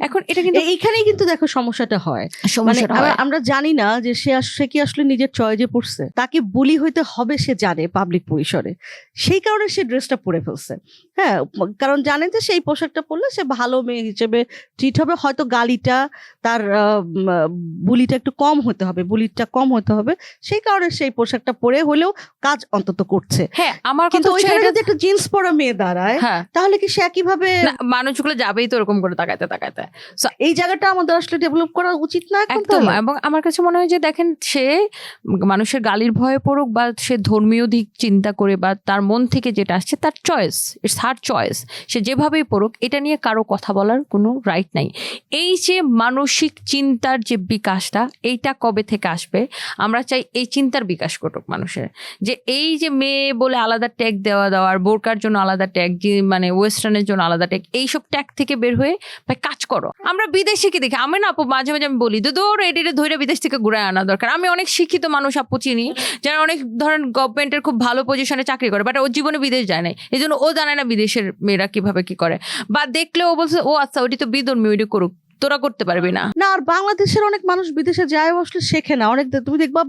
এখন এটা কিন্তু এইখানেই কিন্তু দেখো সমস্যাটা হয়। মানে আমরা জানি না যে সে কি আসলে নিজের চয়েজে পড়ছে, তাকে বুলি হইতে হবে সে জানে পাবলিক পরিসরে, সেই কারণে সে ড্রেসটা পরে ফেলছে। হ্যাঁ, কারণ জানে যে সেই পোশাকটা পরলে সে ভালো মেয়ে হিসেবে ট্রিট হবে। হয়তো গালিটা, তার বুলিটা একটু কম হতে হবে, বুলিটা কম হতে হবে, সেই কারণে সেই পোশাকটা পরে হলেও কাজ অন্তত করছে। হ্যাঁ, আমার কিন্তু ওইখানে যদি একটা জিন্স পরা মেয়ে দাঁড়ায়, তাহলে কি সে একইভাবে, মানুষগুলো যাবেই তো এরকম করে তাকাইতে তাকাইতে। এই জায়গাটা আমাদের আসলে ডেভেলপ করা উচিত না একদম। এবং আমার কাছে মনে হয় যে দেখেন, সে মানুষের গালির ভয়ে পড়ুক বা সে ধর্মীয় দিক চিন্তা করে বা তার মন থেকে যেটা আসছে তার চয়েস, ইটস হার চয়েস, সে যেভাবেই পড়ুক, এটা নিয়ে কারো কথা বলার কোনো রাইট নাই। এই যে মানসিক চিন্তার যে বিকাশটা, এইটা কবে থেকে আসবে? আমরা চাই এই চিন্তার বিকাশ ঘটুক মানুষের, যে এই যে মেয়ে বলে আলাদা ট্যাগ দেওয়ার, বোরকার জন্য আলাদা ট্যাগ, মানে ওয়েস্টার্নের জন্য আলাদা ট্যাগ, এইসব ট্যাগ থেকে বের হয়ে ভাই কাজ করো। আমরা বিদেশে কি দেখি, আমি না আপু মাঝে মাঝে আমি বলি দৌড় এটিতে ধরে বিদেশ থেকে ঘুরে আনা দরকার। আমি অনেক শিক্ষিত মানুষ আপু চিনি যারা অনেক ধরেন গভর্নমেন্টের খুব ভালো পজিশনে চাকরি করে, বাট ওর জীবনে বিদেশ যায় নাই, এই জন্য ও জানে না বিদেশের মেয়েরা কিভাবে কি করে, বা দেখলে ও বলছে ও আচ্ছা ওটি তো বিধর্মী, ওইটি করুক, তোরা করতে পারবি না। না, আর বাংলাদেশের অনেক মানুষ বিদেশে যায় আসলে শেখে না। অনেক তুমি দেখবা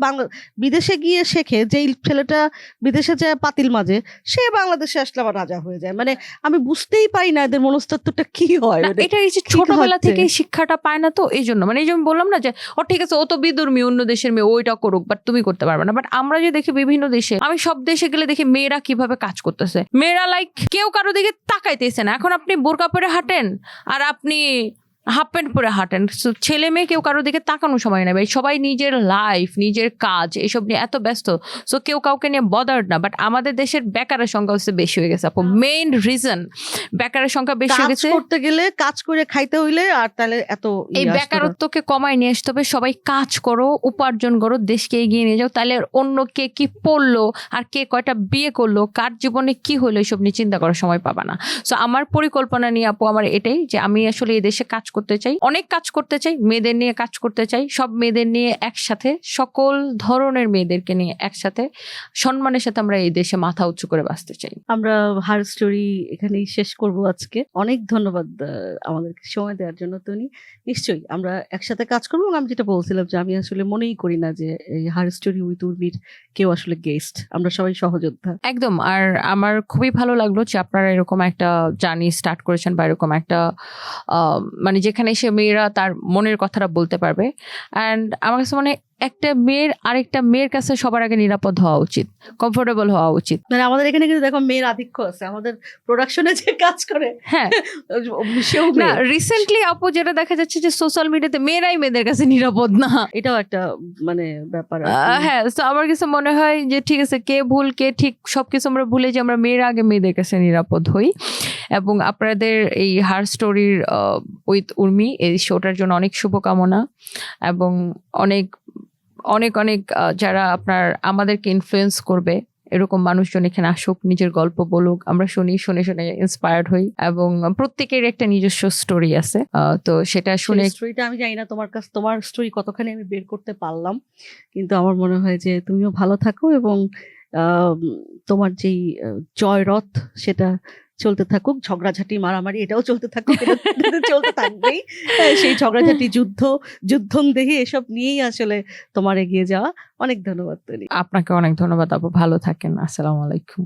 বিদেশে গিয়ে শেখে, যেই ছেলেটা বিদেশে যায় পাতিল মাঝে, সে বাংলাদেশে আসলে আবার রাজা হয়ে যায়। মানে আমি বুঝতেই পারি না এদের মনস্তত্ত্বটা কি হয়। মানে এটা এই যে ছোটবেলা থেকে শিক্ষাটা পায় না, তো এই জন্য মানে এই যে আমি বললাম না যে ও ঠিক আছে ও তো বিধর্মী, অন্য দেশের মেয়ে, ওইটা করুক, বাট তুমি করতে পারবে না। বাট আমরা যে দেখি বিভিন্ন দেশে, আমি সব দেশে গেলে দেখি মেয়েরা কিভাবে কাজ করতেছে, মেয়েরা লাইক কেউ কারো দিকে তাকাইতেছে না। এখন আপনি বোরকা পরে হাঁটেন আর আপনি হাফ প্যান্ট পরে হাঁটেন, ছেলে মেয়ে কেউ কারোর দিকে তাকানোর সময় নেই ভাই, সবাই নিজের লাইফ, নিজের কাজ এসব নিয়ে এত ব্যস্ত, সো কেউ কাউকে নিয়ে বদার্ড না। বাট আমাদের দেশের বেকারের সংখ্যা হচ্ছে বেশি হয়ে গেছে আপু, মেইন রিজন বেকারের সংখ্যা বেশি হয়ে গেছে। করতে গেলে কাজ করে খাইতে হইলে, আর তাহলে এত এই বেকারত্বকে কমায় নিয়ে আসতে হবে। সবাই কাজ করো, উপার্জন করো, দেশকে এগিয়ে নিয়ে যাও, তাহলে অন্য কে কি পড়লো আর কে কয়টা বিয়ে করলো, কার জীবনে কি হলো, এসব নিয়ে চিন্তা করার সময় পাবা না। সো আমার পরিকল্পনা নিয়ে আপু আমার এটাই, যে আমি আসলে এই দেশে কাজ করতে চাই, অনেক কাজ করতে চাই, মেয়েদের নিয়ে কাজ করতে চাই, সব মেয়েদের নিয়ে একসাথে, সকল ধরনের মেয়েদেরকে নিয়ে একসাথে সম্মানের সাথে আমরা এই দেশে মাথা উঁচু করে বাঁচতে চাই। আমরা হার স্টোরি এখানেই শেষ করব আজকে। অনেক ধন্যবাদ আমাদেরকে সময় দেওয়ার জন্য তনি। নিশ্চয়ই আমরা একসাথে কাজ করবো। এবং আমি যেটা বলছিলাম যে আমি আসলে মনেই করি না যে এই হার স্টোরি উইথ উর্মির কেউ আসলে গেস্ট, আমরা সবাই সহযোদ্ধা। একদম। আর আমার খুবই ভালো লাগলো যে আপনারা এরকম একটা জার্নি স্টার্ট করেছেন, বা এরকম একটা মানে যেখানে সে মেয়েরা তার মনের কথাটা বলতে পারবে। অ্যান্ড আমার কাছে মনে হয় একটা মেয়ের আরেকটা মেয়ের কাছে সবার আগে নিরাপদ হওয়া উচিত, কমফোর্টেবল হওয়া উচিত। মানে আমাদের এখানে কিন্তু দেখো মেয়ের আধিক্য আছে, আমাদের প্রোডাকশনে যে কাজ করে, হ্যাঁ না, রিসেন্টলি আপু যেটা দেখা যাচ্ছে যে সোশ্যাল মিডিয়াতে মেয়েরাই মেয়েদের কাছে নিরাপদ না, এটাও একটা মানে ব্যাপার। হ্যাঁ, তো আমার কাছে মনে হয় যে ঠিক আছে, কে ভুল কে ঠিক সবকিছু আমরা ভুলে যে আমরা মেয়েরা আগে মেয়েদের কাছে নিরাপদ হই। এবং আপনাদের এই হার স্টোরির উইথ উর্মি এই শোটার জন্য অনেক শুভকামনা, এবং অনেক অনেক অনেক যারা আপনার আমাদেরকে ইনফ্লুয়েন্স করবে এরকম মানুষজন এখানে আসুক, নিজের গল্প বলুক, আমরা শুনে শুনে ইন্সপায়ার্ড হই। এবং প্রত্যেকের একটা নিজস্ব স্টোরি আছে, তো সেটা শুনে স্টোরিটা আমি জানি না তোমার স্টোরি কতখানি আমি বের করতে পারলাম, কিন্তু আমার মনে হয় যে তুমিও ভালো থাকো, এবং তোমার যেই জয়রথ সেটা চলতে থাকুক, ঝগড়াঝাটি মারামারি এটাও চলতে থাকুক, এটা চলতে থাকবেই। সেই ঝগড়াঝাটি যুদ্ধংদেহী এসব নিয়েই আসলে তোমার এগিয়ে যাওয়া। অনেক ধন্যবাদ তনি। আপনাকে অনেক ধন্যবাদ আপু, ভালো থাকেন, আসসালামু আলাইকুম।